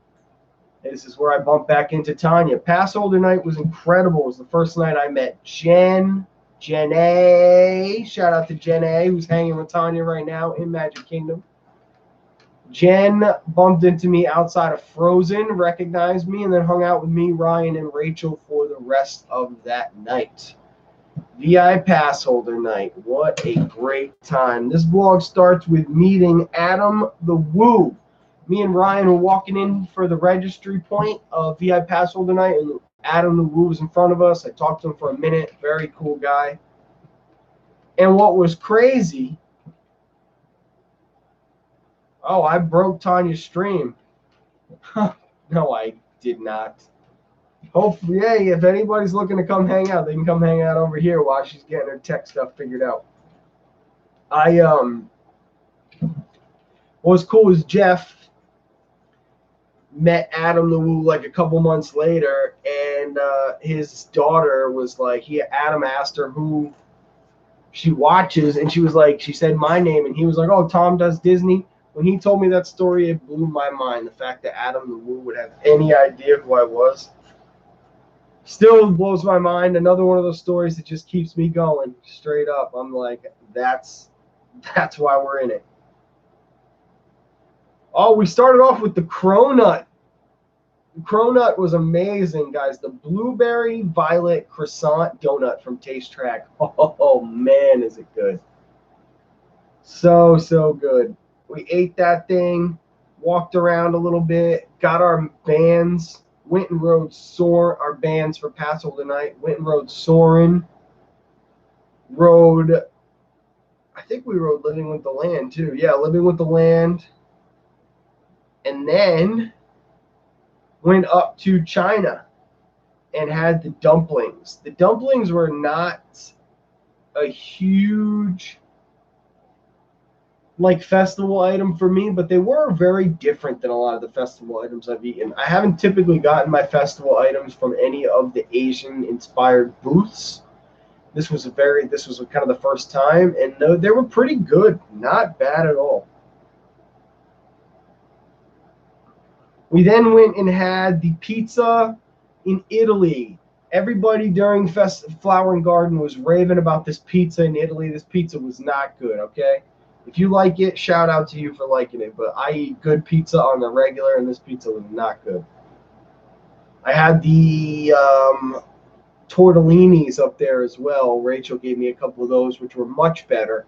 Speaker 1: this is where I bumped back into Tanya. Pass Holder Night was incredible. It was the first night I met Jen A. Shout out to Jen A, who's hanging with Tanya right now in Magic Kingdom. Jen bumped into me outside of Frozen, recognized me, and then hung out with me, Ryan, and Rachel for the rest of that night. VI Pass Holder Night. What a great time. This vlog starts with meeting Adam the Woo. Me and Ryan were walking in for the registry point of VI Pass Holder Night, and Adam the Woo was in front of us. I talked to him for a minute. Very cool guy. And what was crazy... Oh, I broke Tanya's stream. No, I did not. Hopefully, hey, if anybody's looking to come hang out, they can come hang out over here while she's getting her tech stuff figured out. What was cool is Jeff met Adam the Woo like a couple months later, and his daughter was like, Adam asked her who she watches, and she was like, she said my name, and he was like, oh, Tom does Disney. When he told me that story, it blew my mind. The fact that Adam the Woo would have any idea who I was still blows my mind. Another one of those stories that just keeps me going straight up. I'm like, that's why we're in it. Oh, we started off with the Cronut. The Cronut was amazing, guys. The blueberry violet croissant donut from Taste Track. Oh man, is it good. So good. We ate that thing, walked around a little bit, got our bands, went and rode our bands for Pass Holder Night, went and rode Soarin', I think we rode Living with the Land too. Yeah, Living with the Land. And then went up to China and had the dumplings. The dumplings were not a huge festival item for me, but they were very different than a lot of the festival items I've eaten. I haven't typically gotten my festival items from any of the Asian inspired booths. This was kind of the first time, and they were pretty good, not bad at all. We then went and had the pizza in Italy. Everybody during Flower and Garden was raving about this pizza in Italy. This pizza was not good, okay? If you like it, shout out to you for liking it. But I eat good pizza on the regular, and this pizza was not good. I had the tortellinis up there as well. Rachel gave me a couple of those, which were much better.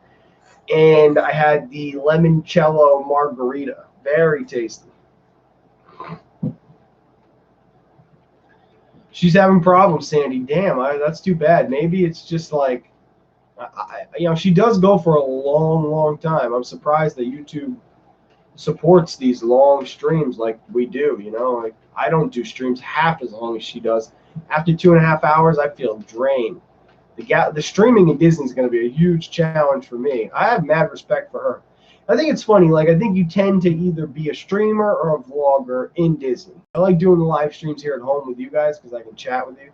Speaker 1: And I had the limoncello margarita. Very tasty. She's having problems, Sandy. Damn, that's too bad. Maybe it's just like, she does go for a long, long time. I'm surprised that YouTube supports these long streams like we do. Like I don't do streams half as long as she does. After 2.5 hours, I feel drained. The streaming in Disney is going to be a huge challenge for me. I have mad respect for her. I think it's funny. Like, I think you tend to either be a streamer or a vlogger in Disney. I like doing the live streams here at home with you guys because I can chat with you.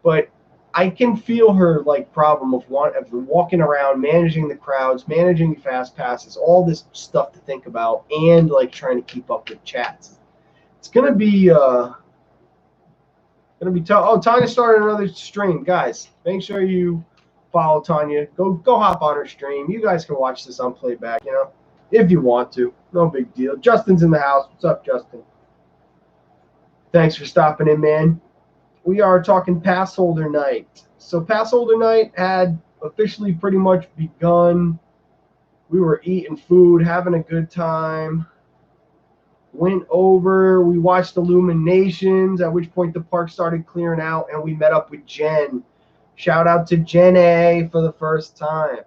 Speaker 1: But I can feel her like problem of walking around, managing the crowds, managing fast passes, all this stuff to think about, and like trying to keep up with chats. It's gonna be tough. Oh, Tanya started another stream, guys. Make sure you follow Tanya. Go hop on her stream. You guys can watch this on playback, if you want to. No big deal. Justin's in the house. What's up, Justin? Thanks for stopping in, man. We are talking pass holder night. So pass holder night had officially pretty much begun. We were eating food, having a good time. Went over, we watched Illuminations, at which point the park started clearing out, and we met up with Jen. Shout out to Jen A for the first time.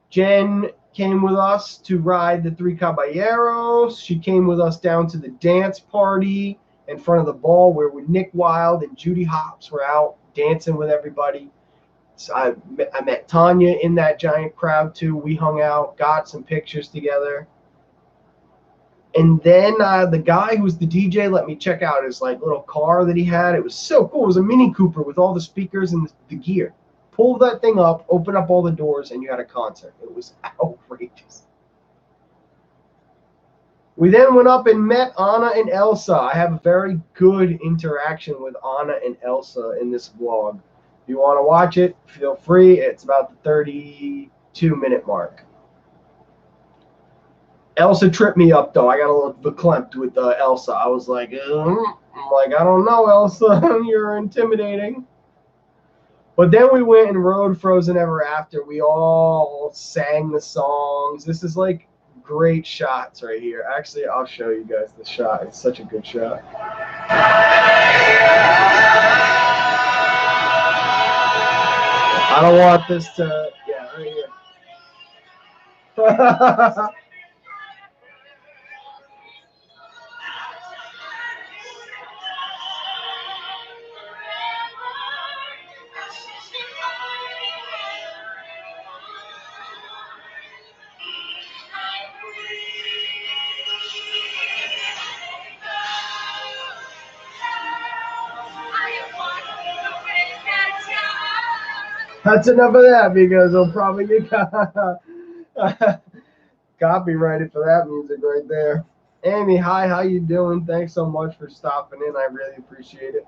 Speaker 1: Jen came with us to ride the Three Caballeros. She came with us down to the dance party in front of the ball where Nick Wilde and Judy Hopps were out dancing with everybody. So I met Tanya in that giant crowd too. We hung out, got some pictures together. And then the guy who was the DJ let me check out his like little car that he had. It was so cool. It was a Mini Cooper with all the speakers and the gear. Pull that thing up, open up all the doors, and you had a concert. It was outrageous. We then went up and met Anna and Elsa. I have a very good interaction with Anna and Elsa in this vlog. If you want to watch it, feel free. It's about the 32-minute mark. Elsa tripped me up, though. I got a little verklempt with Elsa. I was like, I don't know, Elsa. You're intimidating. But then we went and rode Frozen Ever After. We all sang the songs. This is like great shots right here. Actually, I'll show you guys the shot. It's such a good shot. I don't want this to, yeah, right here. That's enough of that because I'll probably get copyrighted for that music right there. Amy, hi, how you doing? Thanks so much for stopping in. I really appreciate it.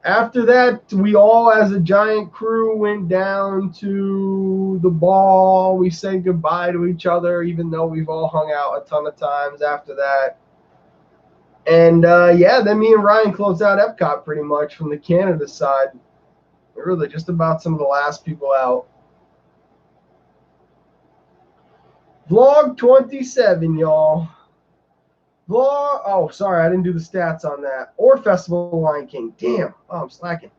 Speaker 1: After that, we all, as a giant crew, went down to the ball. We said goodbye to each other, even though we've all hung out a ton of times after that. And, yeah, then me and Ryan closed out Epcot pretty much from the Canada side. We're really just about some of the last people out. Vlog 27, y'all. Vlog, oh, sorry, I didn't do the stats on that. Or Festival of the Lion King. Damn, oh, I'm slacking.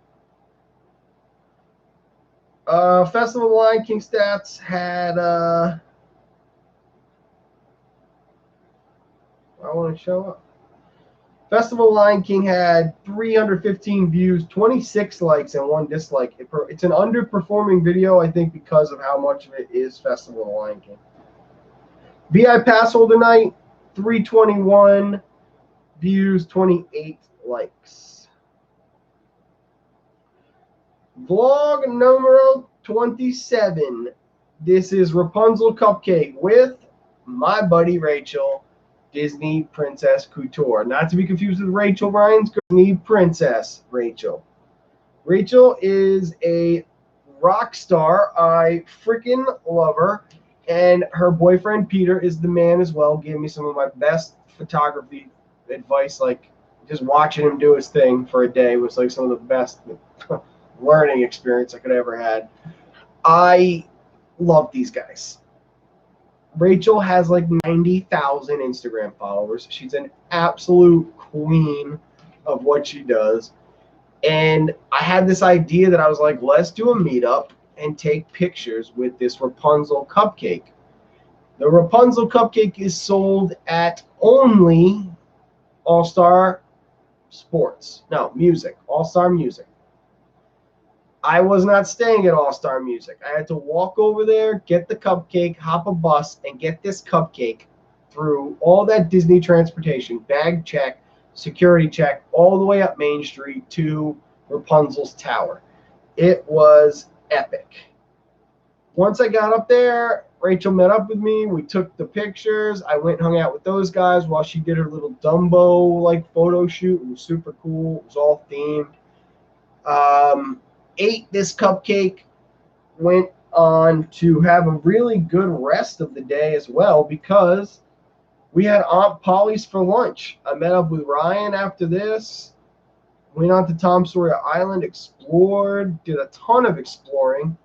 Speaker 1: Festival of the Lion King stats had, I want to show up. Festival of the Lion King had 315 views, 26 likes, and 1 dislike. It's an underperforming video, I think, because of how much of it is Festival of the Lion King. VI Pass Holder Night, 321 views, 28 likes. Vlog numero 27. This is Rapunzel Cupcake with my buddy Rachel, Disney Princess Couture. Not to be confused with Rachel Ryan's Disney Princess Rachel. Rachel is a rock star. I freaking love her. And her boyfriend, Peter, is the man as well. Gave me some of my best photography advice. Like, just watching him do his thing for a day was like some of the best learning experience I could ever had. I love these guys. Rachel has like 90,000 Instagram followers. She's an absolute queen of what she does. And I had this idea that I was like, let's do a meetup and take pictures with this Rapunzel cupcake. The Rapunzel cupcake is sold at only All Star Sports. No, music. All Star Music. I was not staying at All Star Music. I had to walk over there, get the cupcake, hop a bus, and get this cupcake through all that Disney transportation, bag check, security check, all the way up Main Street to Rapunzel's Tower. It was epic. Once I got up there, Rachel met up with me. We took the pictures. I went and hung out with those guys while she did her little Dumbo like photo shoot. It was super cool. It was all themed. Ate this cupcake, went on to have a really good rest of the day as well because we had Aunt Polly's for lunch. I met up with Ryan after this, went on to Tom Sawyer Island, explored, did a ton of exploring,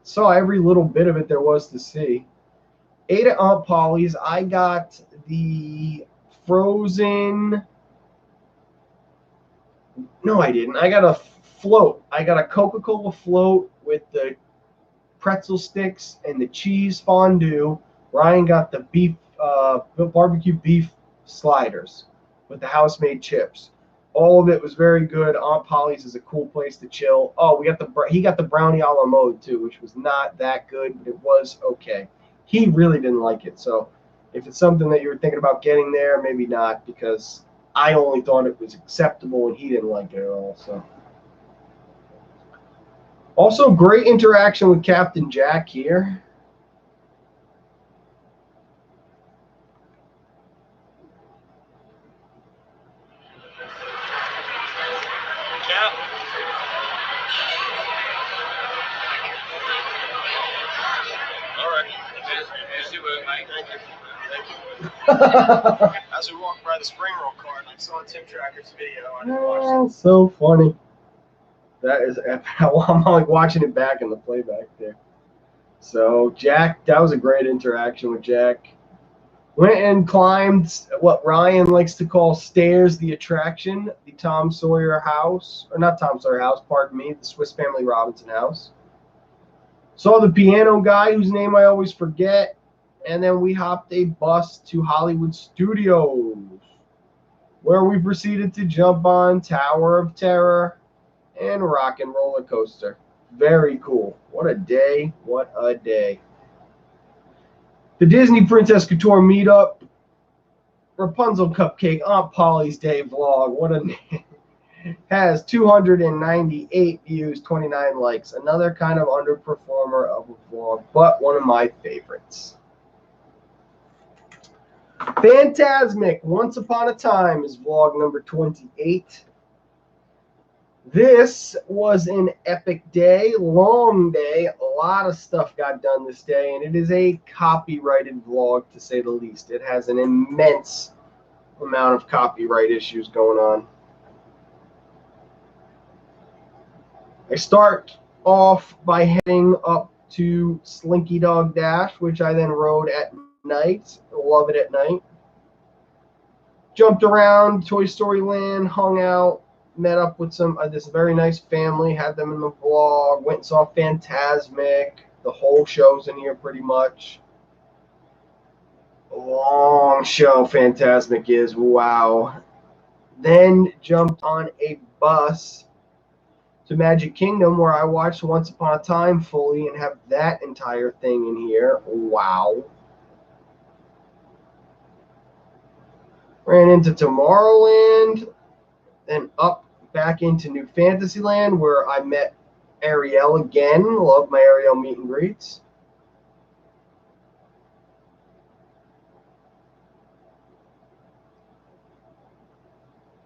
Speaker 1: saw every little bit of it there was to see. Ate at Aunt Polly's. I got the frozen. No, I didn't. I got a float. I got a Coca-Cola float with the pretzel sticks and the cheese fondue. Ryan got the beef, barbecue beef sliders with the house-made chips. All of it was very good. Aunt Polly's is a cool place to chill. Oh, he got the brownie a la mode too, which was not that good, but it was okay. He really didn't like it. So if it's something that you're thinking about getting there, maybe not, because I only thought it was acceptable and he didn't like it at all. So also great interaction with Captain Jack here.
Speaker 2: As we walked by the spring roll cart, I saw Tim Tracker's video and I watched it.
Speaker 1: So funny. That is, I'm like watching it back in the playback there. So Jack, that was a great interaction with Jack. Went and climbed what Ryan likes to call stairs, the attraction, the Tom Sawyer house, or not Tom Sawyer house, pardon me, the Swiss Family Robinson house. Saw the piano guy whose name I always forget. And then we hopped a bus to Hollywood Studios, where we proceeded to jump on Tower of Terror and Rock and Roller Coaster. Very cool. What a day. What a day. The Disney Princess Couture meetup. Rapunzel Cupcake Aunt Polly's Day vlog. What a has 298 views, 29 likes. Another kind of underperformer of a vlog, but one of my favorites. Fantasmic Once Upon a Time is vlog number 28. This was an epic day, long day. A lot of stuff got done this day, and it is a copyrighted vlog, to say the least. It has an immense amount of copyright issues going on. I start off by heading up to Slinky Dog Dash, which I then rode at night. Love it at night. Jumped around Toy Story Land, hung out, met up with this very nice family, had them in the vlog, went and saw Fantasmic. The whole show's in here pretty much. A long show Fantasmic is, wow. Then jumped on a bus to Magic Kingdom, where I watched Once Upon a Time fully and have that entire thing in here. Wow. Ran into Tomorrowland, then up back into New Fantasyland, where I met Ariel again. Love my Ariel meet and greets.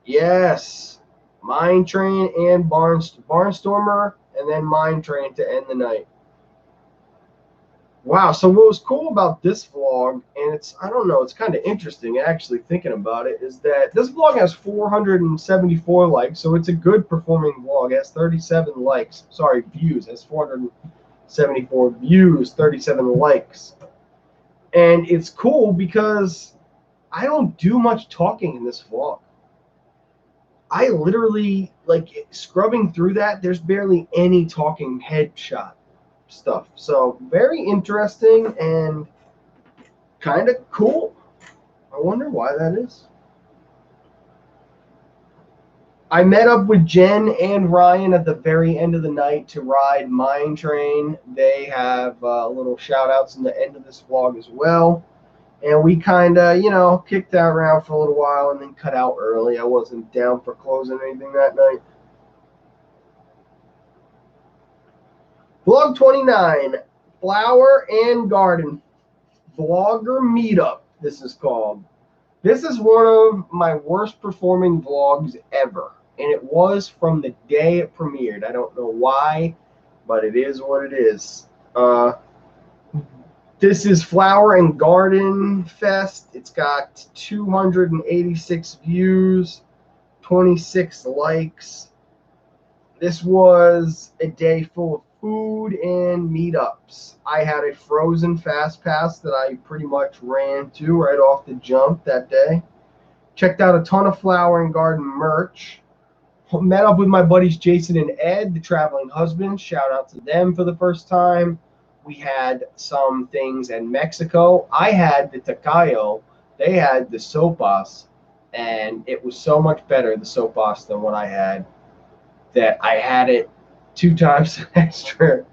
Speaker 1: Yes, Mine Train and Barnstormer, and and then Mine Train to end the night. Wow, so what was cool about this vlog, and I don't know, it's kind of interesting actually thinking about it, is that this vlog has 474 likes, so it's a good performing vlog. It has 37 likes. Sorry, views. It has 474 views, 37 likes. And it's cool because I don't do much talking in this vlog. I literally, like, scrubbing through that, there's barely any talking headshot stuff. So very interesting and kind of cool. I wonder why that is. I met up with Jen and Ryan at the very end of the night to ride Mine Train. They have little shout outs in the end of this vlog as well. And we kind of, you know, kicked that around for a little while and then cut out early. I wasn't down for closing anything that night. Vlog 29, Flower and Garden Vlogger Meetup, this is called. This is one of my worst performing vlogs ever. And it was from the day it premiered. I don't know why, but it is what it is. This is Flower and Garden Fest. It's got 286 views, 26 likes. This was a day full of food and meetups. I had a Frozen Fast Pass that I pretty much ran to right off the jump that day. Checked out a ton of Flower and Garden merch. Met up with my buddies Jason and Ed, the traveling husbands. Shout out to them for the first time. We had some things in Mexico. I had the Tacayo. They had the sopas. And it was so much better, the sopas, than what I had, that I had it 2 times extra.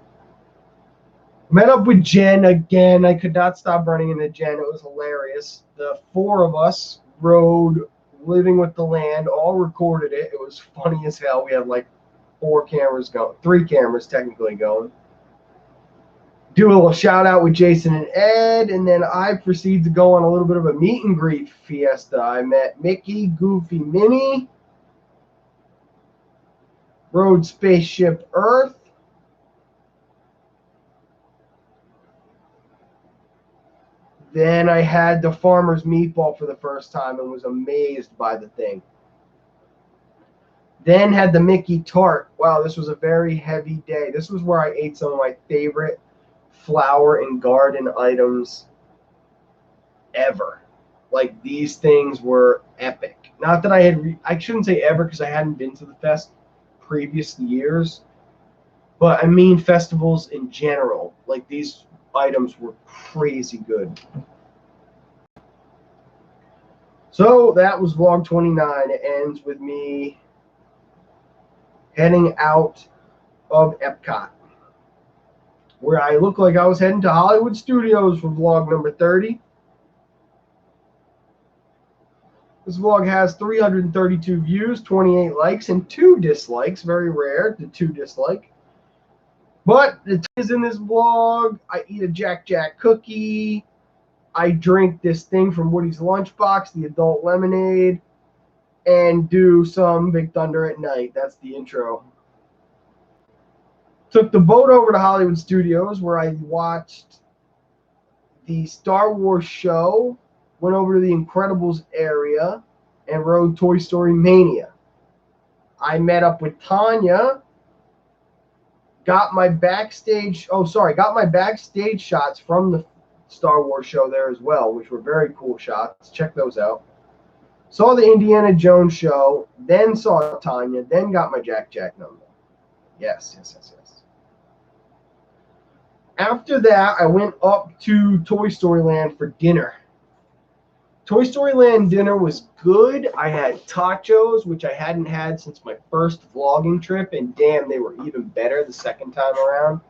Speaker 1: Met up with Jen again. I could not stop running into Jen. It was hilarious. The 4 of us rode Living with the Land, all recorded it. It was funny as hell. We had like 4 cameras going, 3 cameras technically going. Do a little shout out with Jason and Ed, and then I proceed to go on a little bit of a meet and greet fiesta. I met Mickey, Goofy, Minnie, rode Spaceship Earth, then I had the Farmer's Meatball for the first time and was amazed by the thing. Then had the Mickey Tart. Wow, this was a very heavy day. This was where I ate some of my favorite flower and garden items ever. Like, these things were epic. Not that I shouldn't say ever because I hadn't been to the fest previous years, but I mean festivals in general. Like, these items were crazy good. So that was vlog 29. It ends with me heading out of Epcot, where I look like I was heading to Hollywood Studios for vlog number 30. This vlog has 332 views, 28 likes, and 2 dislikes. Very rare, the 2 dislike. But it is in this vlog. I eat a Jack Jack cookie. I drink this thing from Woody's Lunchbox, the adult lemonade, and do some Big Thunder at night. That's the intro. Took the boat over to Hollywood Studios, where I watched the Star Wars show, went over to the Incredibles area, and rode Toy Story Mania. I met up with Tanya, got my backstage shots from the Star Wars show there as well, which were very cool shots. Check those out. Saw the Indiana Jones show, then saw Tanya, then got my Jack Jack number. Yes. After that, I went up to Toy Story Land for dinner. Toy Story Land dinner was good. I had tachos, which I hadn't had since my first vlogging trip, and damn, they were even better the second time around.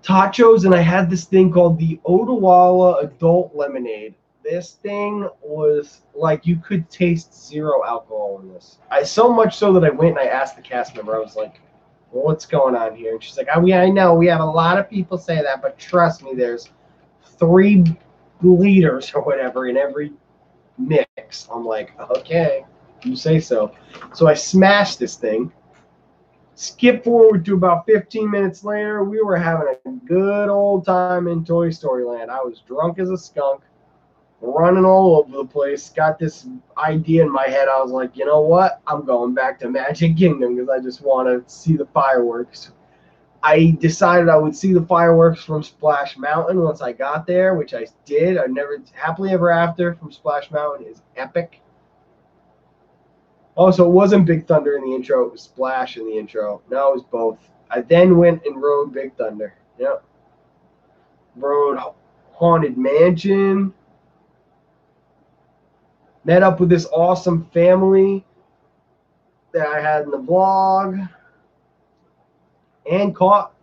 Speaker 1: Tachos, and I had this thing called the Odawalla Adult Lemonade. This thing was like, you could taste 0 alcohol in this. So much so that I went and I asked the cast member, I was like, well, what's going on here? And she's like, I know, we have a lot of people say that, but trust me, there's 3 liters or whatever in every mix. I'm like, okay, you say so. So I smashed this thing. Skip forward to about 15 minutes later. We were having a good old time in Toy Story Land. I was drunk as a skunk, running all over the place. Got this idea in my head. I was like, you know what? I'm going back to Magic Kingdom because I just want to see the fireworks. I decided I would see the fireworks from Splash Mountain once I got there, which I did. I never happily ever after from Splash Mountain is epic. Oh, so it wasn't Big Thunder in the intro. It was Splash in the intro. No, it was both. I then went and rode Big Thunder. Yep. Rode Haunted Mansion. Met up with this awesome family that I had in the vlog. And caught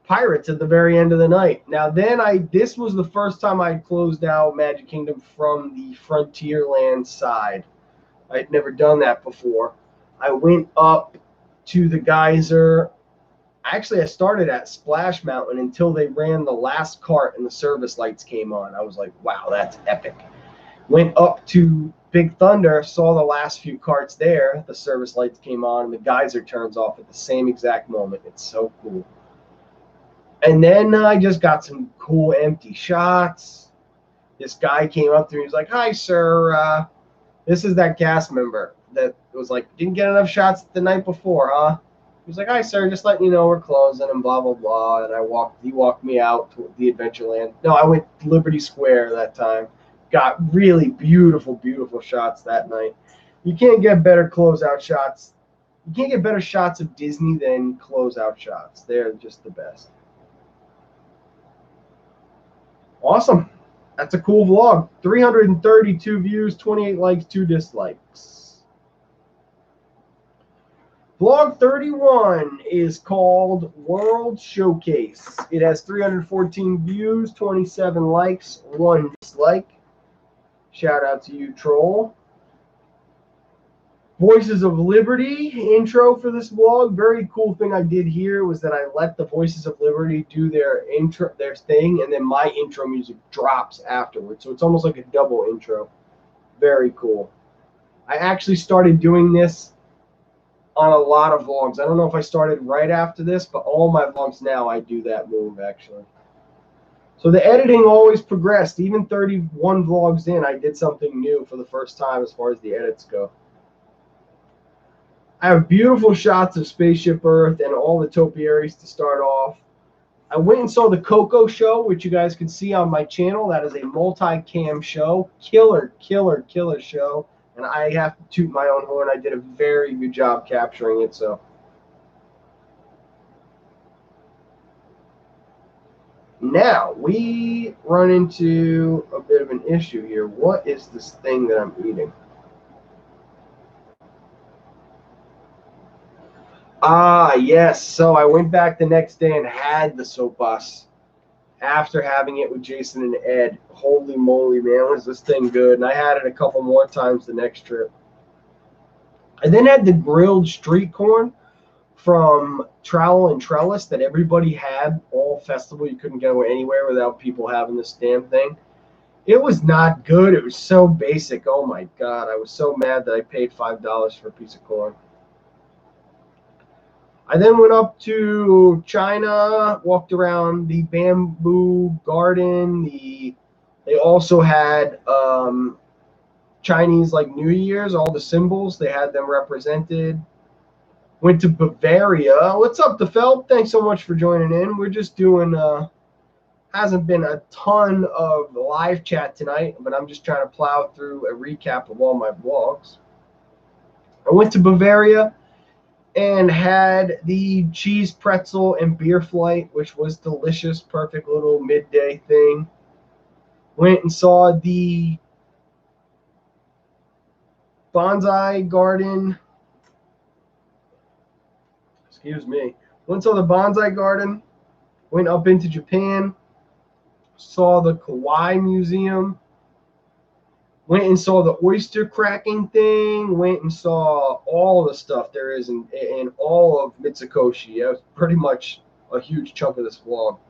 Speaker 1: pirates at the very end of the night. Now this was the first time I closed out Magic Kingdom from the Frontierland side. I'd never done that before. I went up to the geyser. Actually, I started at Splash Mountain until they ran the last cart and the service lights came on. I was like, wow, that's epic. Went up to Big Thunder, saw the last few carts there. The service lights came on, and the geyser turns off at the same exact moment. It's so cool. And then I just got some cool empty shots. This guy came up to me. He was like, hi, sir. This is that cast member that was like, didn't get enough shots the night before, huh? He was like, hi, sir, just letting you know we're closing and blah, blah, blah. And he walked me out to the Adventureland. No, I went to Liberty Square that time. Got really beautiful, beautiful shots that night. You can't get better closeout shots. You can't get better shots of Disney than closeout shots. They're just the best. Awesome. That's a cool vlog. 332 views, 28 likes, 2 dislikes. Vlog 31 is called World Showcase. It has 314 views, 27 likes, 1 dislike. Shout out to you, troll. Voices of Liberty intro for this vlog. Very cool thing I did here was that I let the Voices of Liberty do their thing, and then my intro music drops afterwards. So it's almost like a double intro. Very cool. I actually started doing this on a lot of vlogs. I don't know if I started right after this, but all my vlogs now I do that move actually. So the editing always progressed. Even 31 vlogs in, I did something new for the first time as far as the edits go. I have beautiful shots of Spaceship Earth and all the topiaries to start off. I went and saw the Coco show, which you guys can see on my channel. That is a multi-cam show. Killer, killer, killer show. And I have to toot my own horn. I did a very good job capturing it. So now we run into a bit of an issue here. What is this thing that I'm eating? Ah, yes. So I went back the next day and had the soap bus after having it with Jason and Ed. Holy moly, man, was this thing good. And I had it a couple more times the next trip. I then had the grilled street corn from Trowel and Trellis that everybody had all festival. You couldn't go anywhere without people having this damn thing. It was not good. It was so basic. Oh, my God. I was so mad that I paid $5 for a piece of corn. I then went up to China, walked around the bamboo garden. They also had Chinese like New Year's, all the symbols. They had them represented. Went to Bavaria. What's up, DeFeld? Thanks so much for joining in. We're just doing, hasn't been a ton of live chat tonight, but I'm just trying to plow through a recap of all my vlogs. I went to Bavaria and had the cheese pretzel and beer flight, which was delicious. Perfect little midday thing. Went and saw the bonsai garden. Excuse me. Went and saw the bonsai garden. Went up into Japan. Saw the Kawaii Museum. Went and saw the oyster cracking thing. Went and saw all the stuff there is in all of Mitsukoshi. That was pretty much a huge chunk of this vlog.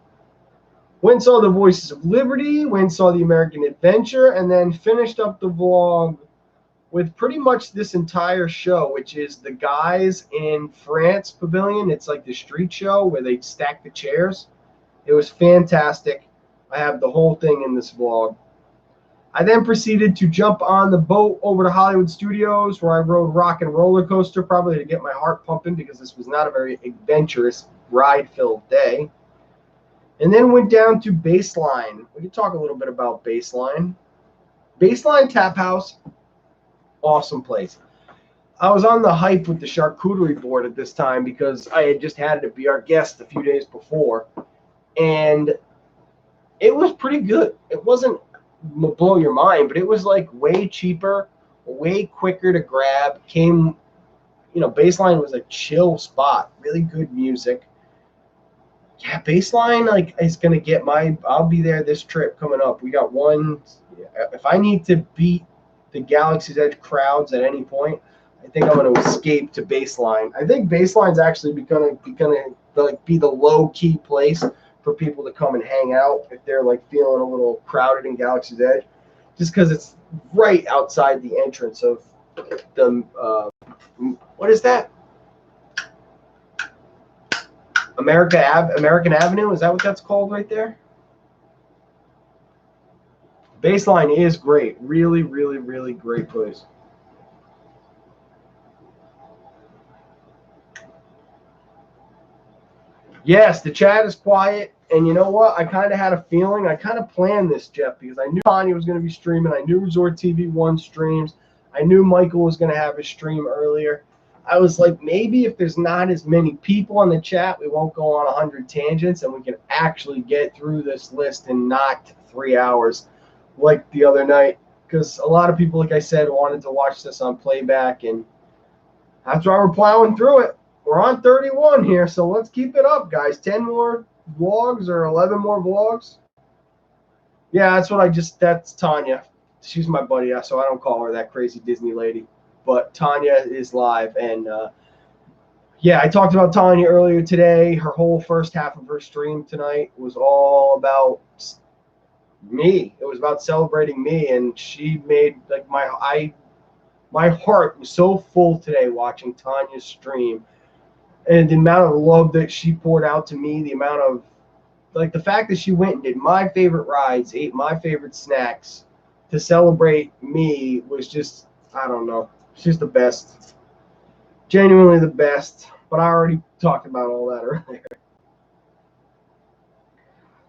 Speaker 1: Went and saw the Voices of Liberty. Went and saw the American Adventure. And then finished up the vlog with pretty much this entire show, which is the Guys in France Pavilion. It's like the street show where they stack the chairs. It was fantastic. I have the whole thing in this vlog. I then proceeded to jump on the boat over to Hollywood Studios, where I rode Rock and Roller Coaster, probably to get my heart pumping, because this was not a very adventurous, ride-filled day. And then went down to Baseline. We can talk a little bit about Baseline. Baseline Tap House, awesome place. I was on the hype with the charcuterie board at this time because I had just had it to be our guest a few days before. And it was pretty good. It wasn't blow your mind, but it was like way cheaper, way quicker to grab. Baseline was a chill spot, really good music. Yeah, Baseline is gonna get I'll be there this trip coming up. We got one. If I need to beat the Galaxy's Edge crowds at any point, I think I'm gonna escape to Baseline. I think Baseline's actually gonna be the low key place for people to come and hang out if they're feeling a little crowded in Galaxy's Edge, just because it's right outside the entrance of the what is that? American Avenue? Is that what that's called right there? Baseline is great. Really, really, really great place. Yes, the chat is quiet. And you know what? I kind of had a feeling. I kind of planned this, Jeff, because I knew Tanya was going to be streaming. I knew Resort TV 1 streams. I knew Michael was going to have his stream earlier. I was like, maybe if there's not as many people on the chat, we won't go on 100 tangents and we can actually get through this list in not 3 hours like the other night. Because a lot of people, like I said, wanted to watch this on playback, and that's why we're plowing through it. We're on 31 here, so let's keep it up, guys. 10 more vlogs or 11 more vlogs. Yeah, that's Tanya. She's my buddy, so I don't call her that crazy Disney lady. But Tanya is live, and I talked about Tanya earlier today. Her whole first half of her stream tonight was all about me. It was about celebrating me, and she made my heart was so full today watching Tanya's stream, and the amount of love that she poured out to me, the amount of the fact that she went and did my favorite rides, ate my favorite snacks to celebrate me was just, I don't know. She's the best. Genuinely the best. But I already talked about all that earlier.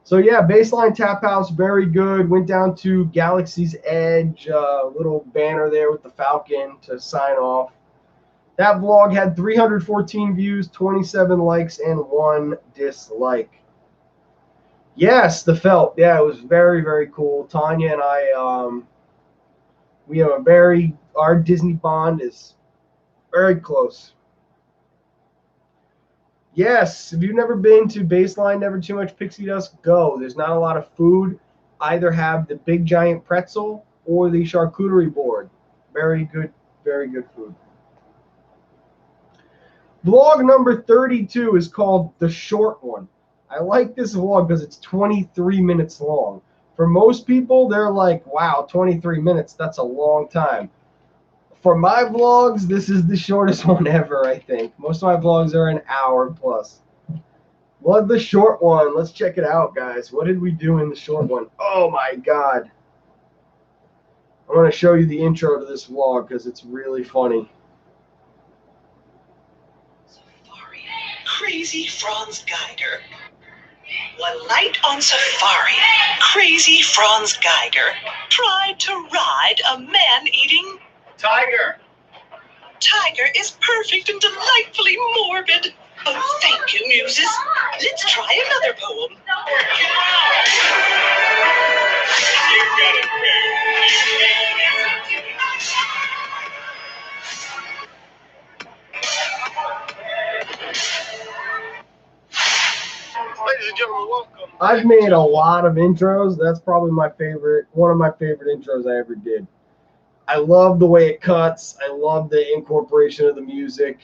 Speaker 1: So yeah, Baseline Tap House, very good. Went down to Galaxy's Edge, little banner there with the Falcon to sign off. That vlog had 314 views, 27 likes, and 1 dislike. Yes, the felt. Yeah, it was very, very cool. Tanya and I, we have our Disney bond is very close. Yes, if you've never been to Baseline, Never Too Much Pixie Dust, go. There's not a lot of food. Either have the big giant pretzel or the charcuterie board. Very good food. Vlog number 32 is called The Short One. I like this vlog because it's 23 minutes long. For most people, they're like, wow, 23 minutes, that's a long time. For my vlogs, this is the shortest one ever, I think. Most of my vlogs are an hour plus. What the short one? Let's check it out, guys. What did we do in the short one? Oh, my God. I'm going to show you the intro to this vlog because it's really funny.
Speaker 3: Crazy Franz Geiger. One night on safari, Crazy Franz Geiger tried to ride a man-eating
Speaker 2: Tiger.
Speaker 3: Tiger is perfect and delightfully morbid. Oh, thank you, muses. Let's try another poem.
Speaker 2: You got it, Ladies and gentlemen, welcome.
Speaker 1: I've made a lot of intros. That's probably one of my favorite intros I ever did. I love the way it cuts. I love the incorporation of the music.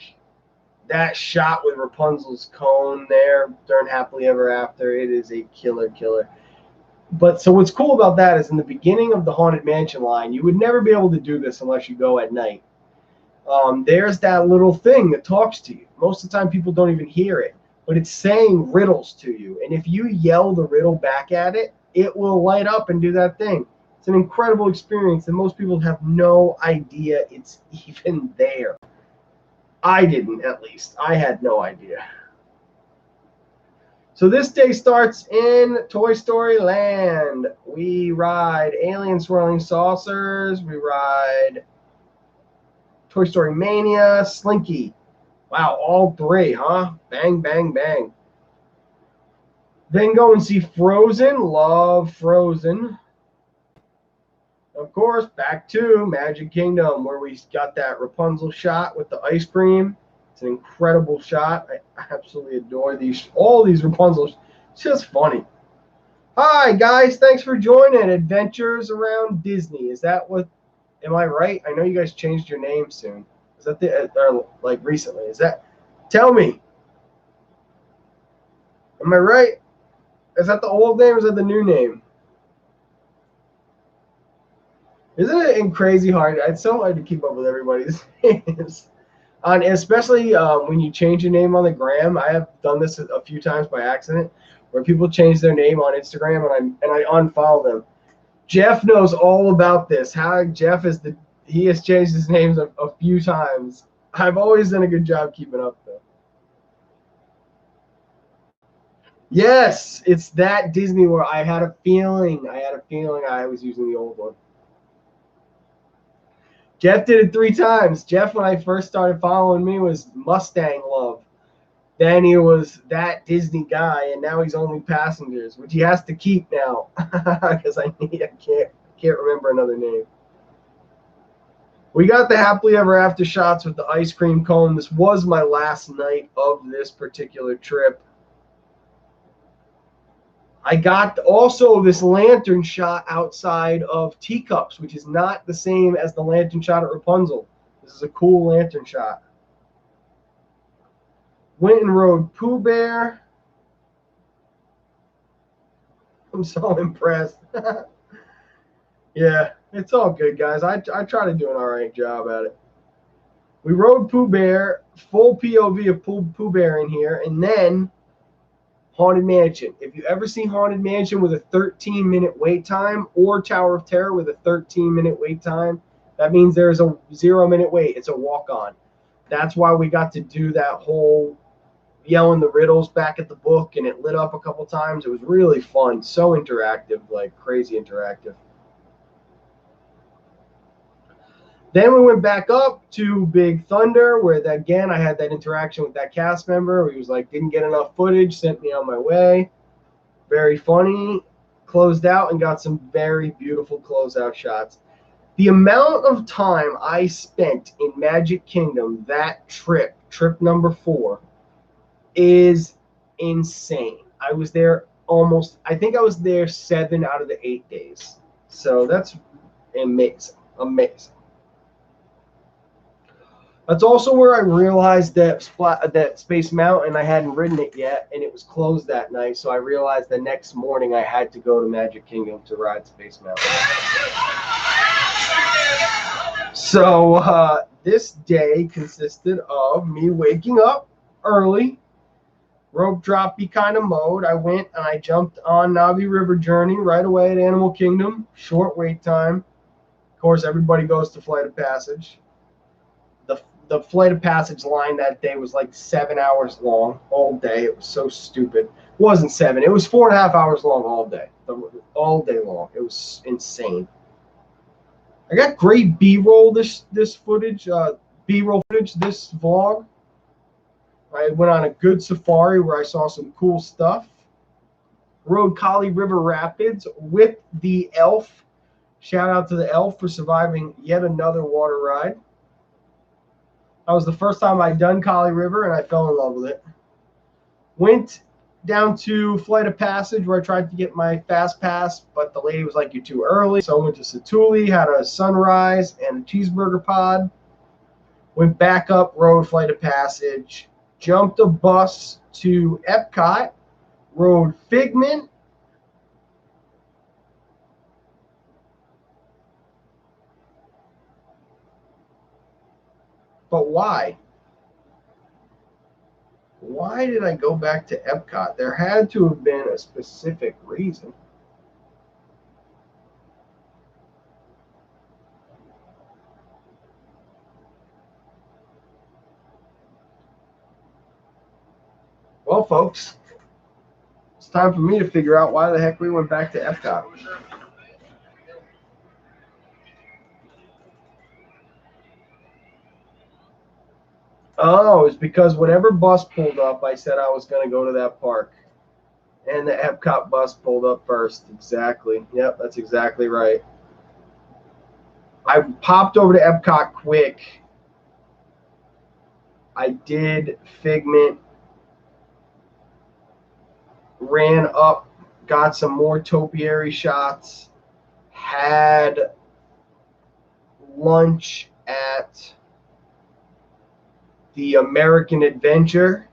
Speaker 1: That shot with Rapunzel's cone there during Happily Ever After, it is a killer. But so what's cool about that is in the beginning of the Haunted Mansion line, you would never be able to do this unless you go at night. There's that little thing that talks to you. Most of the time, people don't even hear it, but it's saying riddles to you. And if you yell the riddle back at it, it will light up and do that thing. It's an incredible experience, and most people have no idea it's even there. I didn't, at least. I had no idea. So this day starts in Toy Story Land. We ride Alien Swirling Saucers. We ride Toy Story Mania, Slinky. Wow, all three, huh? Bang, bang, bang. Then go and see Frozen. Love Frozen. Of course, back to Magic Kingdom, where we got that Rapunzel shot with the ice cream. It's an incredible shot. I absolutely adore all these Rapunzels. It's just funny. Hi, guys. Thanks for joining Adventures Around Disney. Is that what, am I right? I know you guys changed your name soon. Is that or like recently? Is that, tell me. Am I right? Is that the old name or is that the new name? Isn't it crazy hard? It's so hard to keep up with everybody's names. Especially when you change your name on the gram. I have done this a few times by accident, where people change their name on Instagram and I unfollow them. Jeff knows all about this. How Jeff he has changed his names a few times. I've always done a good job keeping up though. Yes, it's that Disney World. I had a feeling I was using the old one. Jeff did it 3 times. Jeff, when I first started following me, was Mustang Love. Then he was that Disney guy, and now he's only Passengers, which he has to keep now because I can't remember another name. We got the happily ever after shots with the ice cream cone. This was my last night of this particular trip. I got also this lantern shot outside of Teacups, which is not the same as the lantern shot at Rapunzel. This is a cool lantern shot. Went and rode Pooh Bear. I'm so impressed. Yeah, it's all good, guys. I try to do an all right job at it. We rode Pooh Bear, full POV of Pooh Bear in here, and then Haunted Mansion. If you ever see Haunted Mansion with a 13-minute wait time or Tower of Terror with a 13-minute wait time, that means there's a 0-minute wait. It's a walk-on. That's why we got to do that whole yelling the riddles back at the book, and it lit up a couple times. It was really fun. So interactive, like crazy interactive. Then we went back up to Big Thunder, where again I had that interaction with that cast member. He was like, didn't get enough footage, sent me on my way. Very funny. Closed out and got some very beautiful closeout shots. The amount of time I spent in Magic Kingdom that trip number 4, is insane. I was there I think I was there 7 out of the 8 days. So that's amazing. Amazing. That's also where I realized that Space Mountain, I hadn't ridden it yet, and it was closed that night. So I realized the next morning I had to go to Magic Kingdom to ride Space Mountain. So this day consisted of me waking up early, rope droppy kind of mode. I went and I jumped on Navi River Journey right away at Animal Kingdom. Short wait time. Of course, everybody goes to Flight of Passage. The Flight of Passage line that day was like 7 hours long all day. It was so stupid. It wasn't 7. It was 4.5 hours long all day. All day long. It was insane. I got great B-roll this footage. B-roll footage this vlog. I went on a good safari where I saw some cool stuff. Rode Kali River Rapids with the Elf. Shout out to the Elf for surviving yet another water ride. That was the first time I'd done Kali River, and I fell in love with it. Went down to Flight of Passage, where I tried to get my fast pass, but the lady was like, you're too early. So I went to Satuli, had a sunrise and a cheeseburger pod. Went back up, rode Flight of Passage, jumped a bus to Epcot, rode Figment, But why? Why did I go back to Epcot? There had to have been a specific reason. Well, folks, it's time for me to figure out why the heck we went back to Epcot. Oh, it's because whatever bus pulled up, I said I was going to go to that park. And the Epcot bus pulled up first. Exactly. Yep, that's exactly right. I popped over to Epcot quick. I did Figment. Ran up, got some more topiary shots. Had lunch at the American Adventure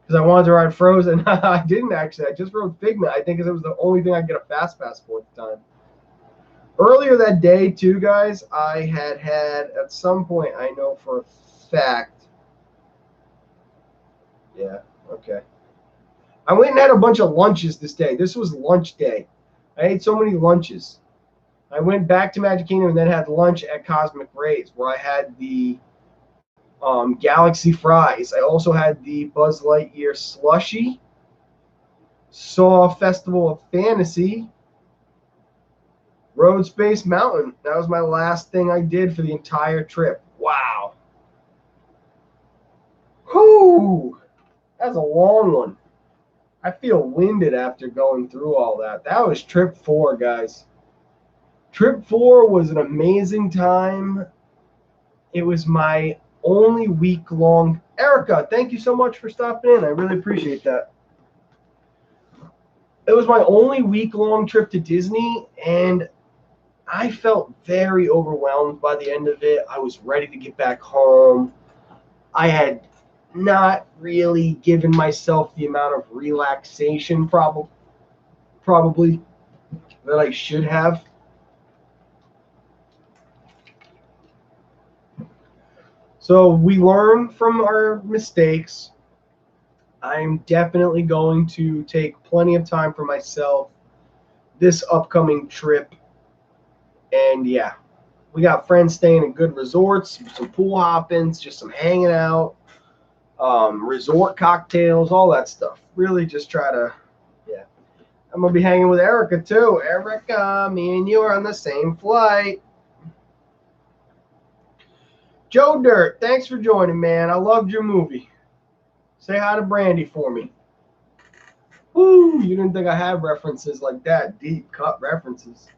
Speaker 1: because I wanted to ride Frozen. I didn't actually. I just rode Figment. I think because it was the only thing I could get a fast pass for at the time. Earlier that day, too, guys, I had at some point, I know for a fact. Yeah, okay. I went and had a bunch of lunches this day. This was lunch day. I ate so many lunches. I went back to Magic Kingdom and then had lunch at Cosmic Rays, where I had the Galaxy Fries. I also had the Buzz Lightyear Slushie. Saw Festival of Fantasy. Rode Space Mountain. That was my last thing I did for the entire trip. Wow. Whoo! That's a long one. I feel winded after going through all that. That was trip 4, guys. Trip 4 was an amazing time. It was my only week-long. Erica, thank you so much for stopping in. I really appreciate that. It was my only week-long trip to Disney, and I felt very overwhelmed by the end of it. I was ready to get back home. I had not really given myself the amount of relaxation probably that I should have. So we learn from our mistakes. I'm definitely going to take plenty of time for myself this upcoming trip. And yeah, we got friends staying in good resorts, some pool hoppings, just some hanging out, resort cocktails, all that stuff. Really just try to, yeah. I'm going to be hanging with Erica too. Erica, me and you are on the same flight. Joe Dirt, thanks for joining, man. I loved your movie. Say hi to Brandy for me. Woo, you didn't think I had references like that, deep cut references.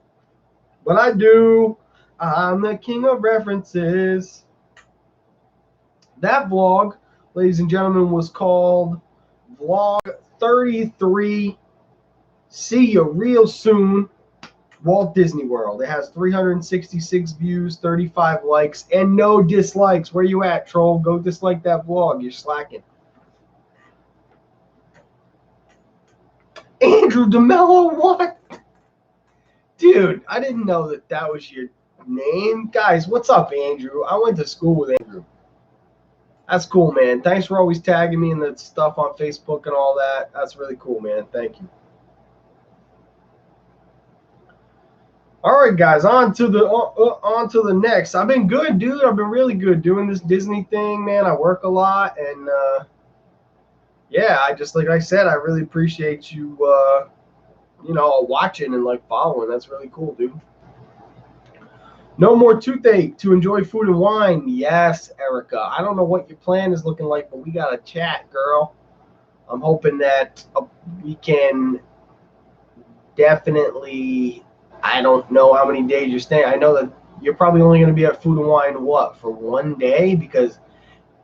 Speaker 1: But I do. I'm the king of references. That vlog, ladies and gentlemen, was called Vlog 33. See you real soon. Walt Disney World. It has 366 views, 35 likes, and no dislikes. Where you at, troll? Go dislike that vlog. You're slacking. Andrew DeMello, what? Dude, I didn't know that was your name. Guys, what's up, Andrew? I went to school with Andrew. That's cool, man. Thanks for always tagging me in the stuff on Facebook and all that. That's really cool, man. Thank you. All right, guys, on to the next. I've been good, dude. I've been really good doing this Disney thing, man. I work a lot, and yeah, I just like I said, I really appreciate you, watching and like following. That's really cool, dude. No more toothache to enjoy food and wine. Yes, Erica. I don't know what your plan is looking like, but we got a chat, girl. I'm hoping that we can definitely. I don't know how many days you're staying. I know that you're probably only going to be at Food and Wine, what, for one day? Because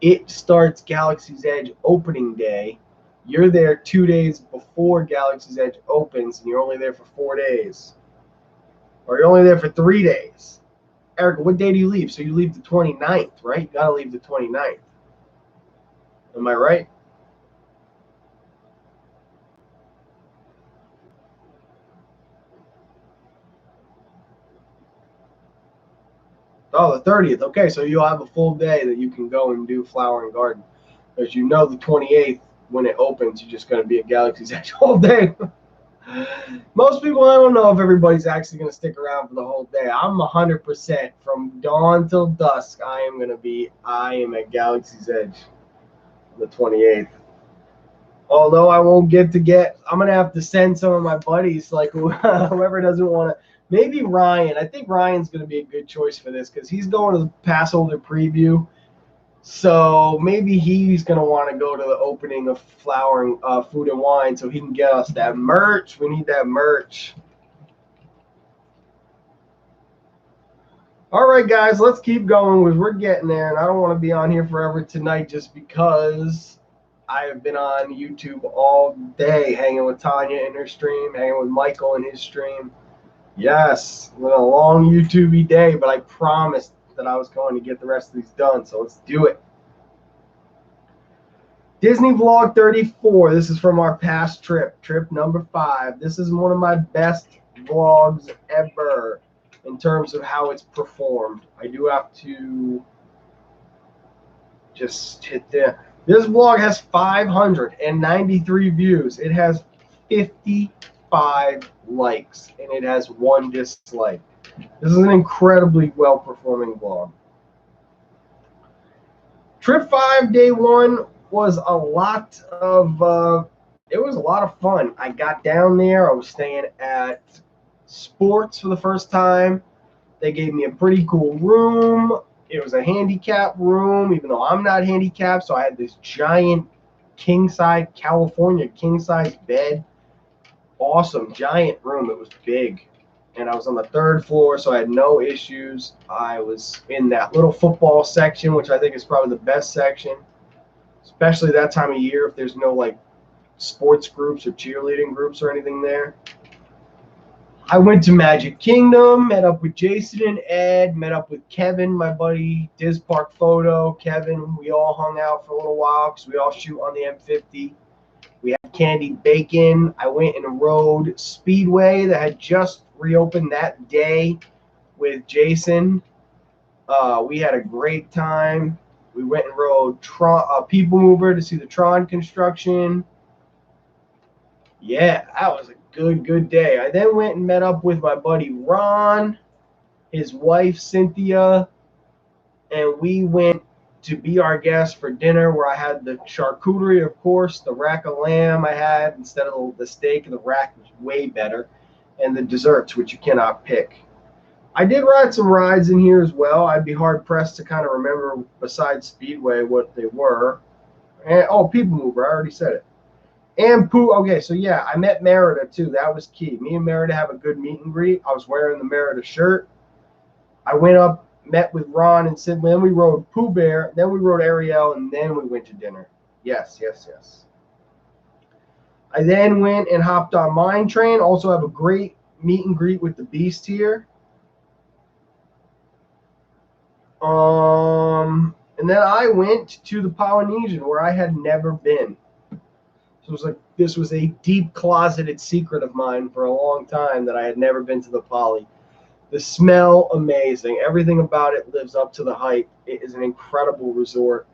Speaker 1: it starts Galaxy's Edge opening day. You're there 2 days before Galaxy's Edge opens, and you're only there for 4 days. Or you're only there for 3 days. Erica, what day do you leave? So you leave the 29th, right? You got to leave the 29th. Am I right? Oh, the 30th. Okay, so you'll have a full day that you can go and do Flower and Garden. As you know, the 28th, when it opens, you're just going to be at Galaxy's Edge all day. Most people, I don't know if everybody's actually going to stick around for the whole day. I'm 100% from dawn till dusk. I am at Galaxy's Edge the 28th. Although I won't I'm going to have to send some of my buddies, like whoever doesn't want to. Maybe Ryan. I think Ryan's going to be a good choice for this because he's going to the pass holder preview. So maybe he's going to want to go to the opening of Flower and Food and Wine so he can get us that merch. We need that merch. All right, guys, let's keep going because we're getting there. And I don't want to be on here forever tonight just because I have been on YouTube all day hanging with Tanya in her stream, hanging with Michael in his stream. Yes, it's been a long YouTube day, but I promised that I was going to get the rest of these done, so let's do it. Disney Vlog 34. This is from our past trip number 5. This is one of my best vlogs ever in terms of how it's performed. I do have to just hit there. This vlog has 593 views. It has 55 likes, and it has 1 dislike. This is an incredibly well-performing vlog. Trip 5, day 1 was a lot of fun. I got down there. I was staying at Sports for the first time. They gave me a pretty cool room. It was a handicap room, even though I'm not handicapped. So I had this giant California king-size bed. Awesome, giant room. It was big. And I was on the 3rd floor, so I had no issues. I was in that little football section, which I think is probably the best section, especially that time of year if there's no like sports groups or cheerleading groups or anything there. I went to Magic Kingdom, met up with Jason and Ed, met up with Kevin, my buddy, Diz Park Photo, Kevin. We all hung out for a little while because we all shoot on the M50. We had candied bacon. I went and rode Speedway that had just reopened that day with Jason. We had a great time. We went and rode People Mover to see the Tron construction. Yeah, that was a good day. I then went and met up with my buddy Ron, his wife Cynthia, and we went to be our guest for dinner where I had the charcuterie, of course, the rack of lamb I had instead of the steak, and the rack was way better, and the desserts, which you cannot pick. I did ride some rides in here as well. I'd be hard-pressed to kind of remember, besides Speedway, what they were. And, People Mover, I already said it. And okay, so yeah, I met Merida too. That was key. Me and Merida have a good meet and greet. I was wearing the Merida shirt. I went up, met with Ron and Sid. Then we rode Pooh Bear. Then we rode Ariel, and then we went to dinner. Yes. I then went and hopped on Mine Train. Also have a great meet and greet with the Beast here. And then I went to the Polynesian where I had never been. So this was a deep closeted secret of mine for a long time that I had never been to the Poly. The smell, amazing. Everything about it lives up to the hype. It is an incredible resort.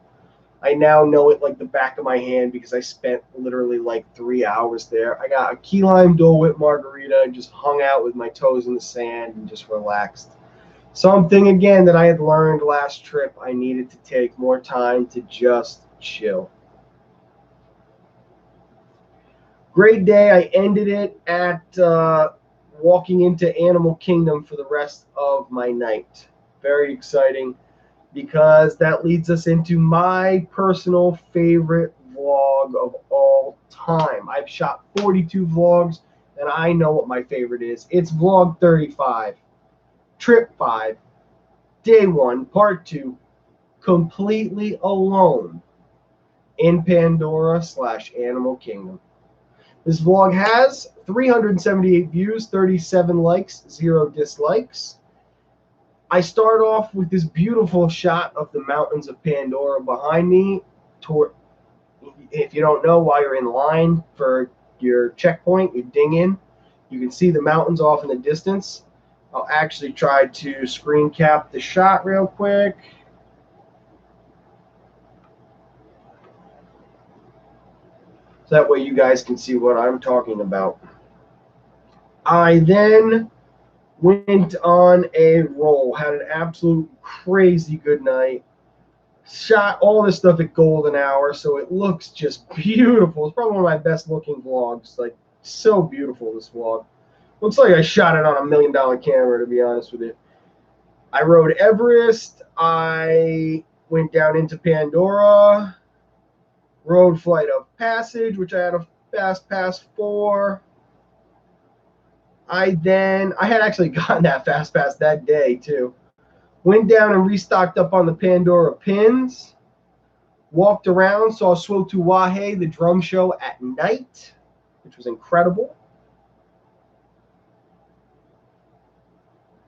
Speaker 1: I now know it like the back of my hand because I spent literally like 3 hours there. I got a key lime Dole Whip margarita and just hung out with my toes in the sand and just relaxed. Something, again, that I had learned last trip, I needed to take more time to just chill. Great day. I ended it at walking into Animal Kingdom for the rest of my night. Very exciting because that leads us into my personal favorite vlog of all time. I've shot 42 vlogs, and I know what my favorite is. It's vlog 35. Trip 5, day 1, part 2, completely alone in Pandora/Animal Kingdom. This vlog has 378 views, 37 likes, 0 dislikes. I start off with this beautiful shot of the mountains of Pandora behind me. If you don't know, while you're in line for your checkpoint, you ding in. You can see the mountains off in the distance. I'll actually try to screen cap the shot real quick. So that way you guys can see what I'm talking about. I then went on a roll, had an absolute crazy good night. Shot all this stuff at golden hour, so it looks just beautiful. It's probably one of my best looking vlogs. Like, so beautiful, this vlog. Looks like I shot it on $1 million camera, to be honest with you. I rode Everest. I went down into Pandora. Rode Flight of Passage, which I had a fast pass for. I had actually gotten that fast pass that day too. Went down and restocked up on the Pandora pins. Walked around, saw Swotu Wahe, the drum show at night, which was incredible.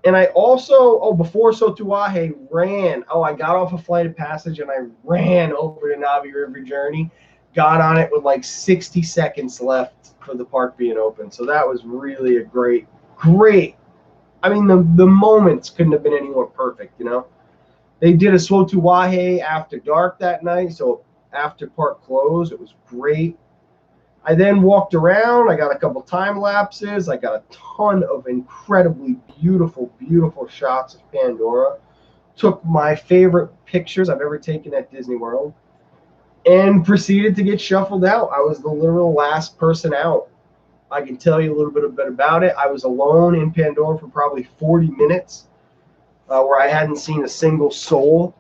Speaker 1: And I also, before Swotu Wahe, I got off a Flight of Passage and I ran over to Navi River Journey. Got on it with like 60 seconds left for the park being open. So that was really a great. I mean, the moments couldn't have been any more perfect, you know. They did a Swotu Wahe after dark that night, so after park closed, it was great. I then walked around. I got a couple time lapses. I got a ton of incredibly beautiful, beautiful shots of Pandora. Took my favorite pictures I've ever taken at Disney World and proceeded to get shuffled out. I was the literal last person out. I can tell you a little bit about it. I was alone in Pandora for probably 40 minutes where I hadn't seen a single soul.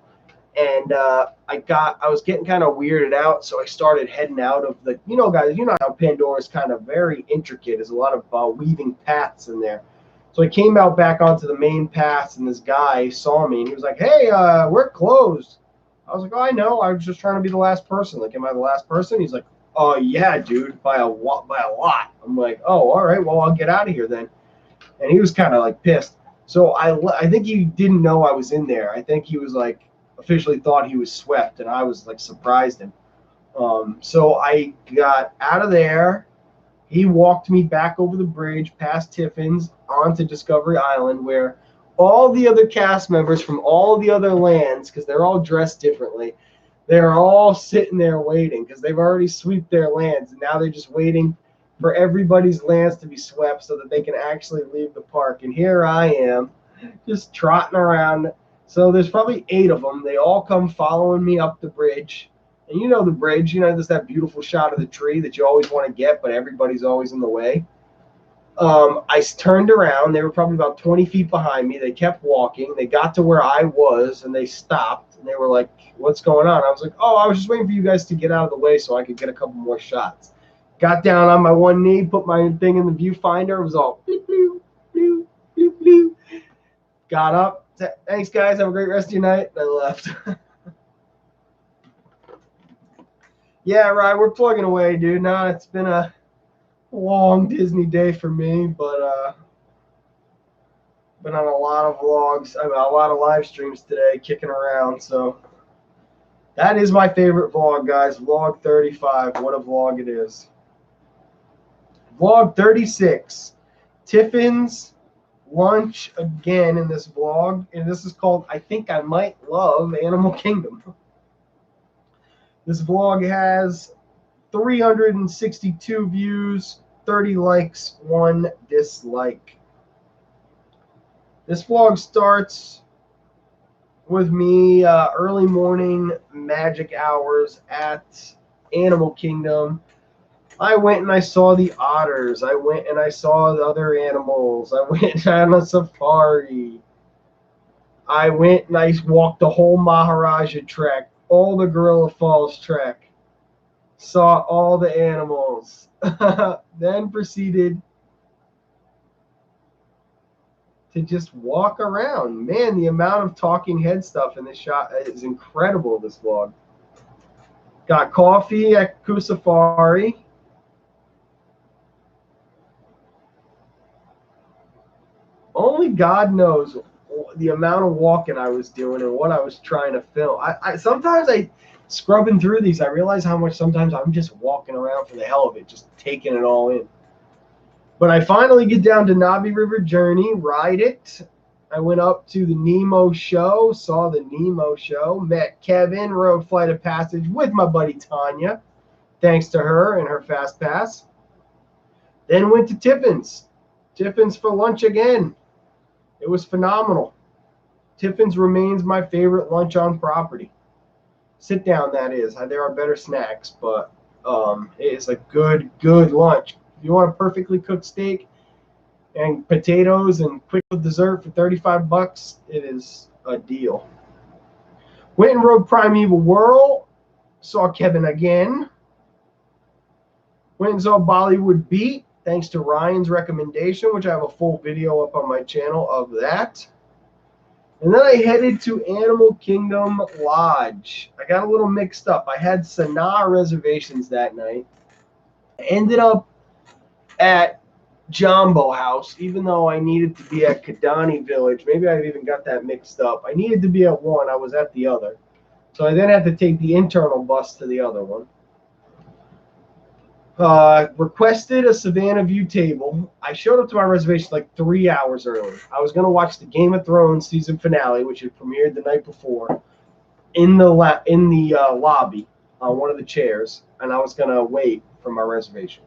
Speaker 1: And I was getting kind of weirded out, so I started heading out of the, guys, how Pandora is kind of very intricate. There's a lot of weaving paths in there. So I came out back onto the main paths, and this guy saw me, and he was like, "Hey, we're closed." I was like, "Oh, I know. I was just trying to be the last person. Like, am I the last person?" He's like, "Oh, yeah, dude, by a lot." I'm like, "Oh, all right. Well, I'll get out of here then." And he was kind of like pissed. So I think he didn't know I was in there. I think he was like, officially thought he was swept, and I was like surprised him. So I got out of there. He walked me back over the bridge past Tiffin's onto Discovery Island, where all the other cast members from all the other lands, because they're all dressed differently, they're all sitting there waiting because they've already swept their lands, and now they're just waiting for everybody's lands to be swept so that they can actually leave the park. And here I am just trotting around. So there's probably 8 of them. They all come following me up the bridge. And you know the bridge, there's that beautiful shot of the tree that you always want to get, but everybody's always in the way. I turned around. They were probably about 20 feet behind me. They kept walking. They got to where I was, and they stopped. And they were like, "What's going on?" I was like, "Oh, I was just waiting for you guys to get out of the way so I could get a couple more shots." Got down on my one knee, put my thing in the viewfinder. It was all bloop, bloop, bloop, bloop, bloop. Got up. "Thanks, guys. Have a great rest of your night." And I left. Yeah, right. We're plugging away, dude. Now it's been a long Disney day for me, but been on a lot of vlogs. I mean, a lot of live streams today, kicking around. So that is my favorite vlog, guys. Vlog 35. What a vlog it is. Vlog 36. Tiffin's lunch again in this vlog, and this is called "I Think I Might Love Animal Kingdom." This vlog has 362 views, 30 likes, 1 dislike. This vlog starts with me early morning magic hours at Animal Kingdom. I went and I saw the otters. I went and I saw the other animals. I went on a safari. I went and I walked the whole Maharaja Trek, all the Gorilla Falls Trek. Saw all the animals. Then proceeded to just walk around. Man, the amount of talking head stuff in this shot is incredible, this vlog. Got coffee at Kusafari. Only God knows the amount of walking I was doing and what I was trying to film. Sometimes scrubbing through these, I realize how much sometimes I'm just walking around for the hell of it, just taking it all in. But I finally get down to Navi River Journey, ride it. I went up to the Nemo show, saw the Nemo show, met Kevin, rode Flight of Passage with my buddy Tanya, thanks to her and her Fast Pass. Then went to Tiffin's. Tiffin's for lunch again. It was phenomenal. Tiffin's remains my favorite lunch on property. Sit down, that is. There are better snacks, but it is a good lunch. If you want a perfectly cooked steak and potatoes and quick dessert for $35, it is a deal. Went and rode Primeval Whirl. Saw Kevin again. Went and saw Bollywood Beat, thanks to Ryan's recommendation, which I have a full video up on my channel of that. And then I headed to Animal Kingdom Lodge. I got a little mixed up. I had Sanaa reservations that night. I ended up at Jambo House, even though I needed to be at Kidani Village. Maybe I even got that mixed up. I needed to be at one. I was at the other. So I then had to take the internal bus to the other one. Requested a Savannah View table. I showed up to my reservation like 3 hours early. I was going to watch the Game of Thrones season finale, which had premiered the night before, in the lobby on one of the chairs, and I was going to wait for my reservation.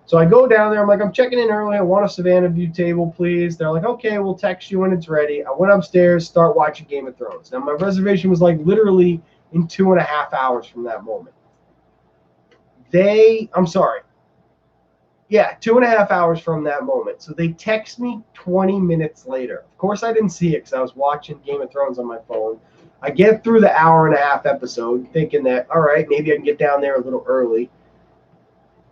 Speaker 1: So I go down there. I'm like, I'm checking in early. I want a Savannah View table, please. They're like, okay, we'll text you when it's ready. I went upstairs, start watching Game of Thrones. Now, my reservation was like literally in 2.5 hours from that moment. 2.5 hours from that moment. So they text me 20 minutes later. Of course, I didn't see it because I was watching Game of Thrones on my phone. I get through the hour-and-a-half episode thinking that, all right, maybe I can get down there a little early.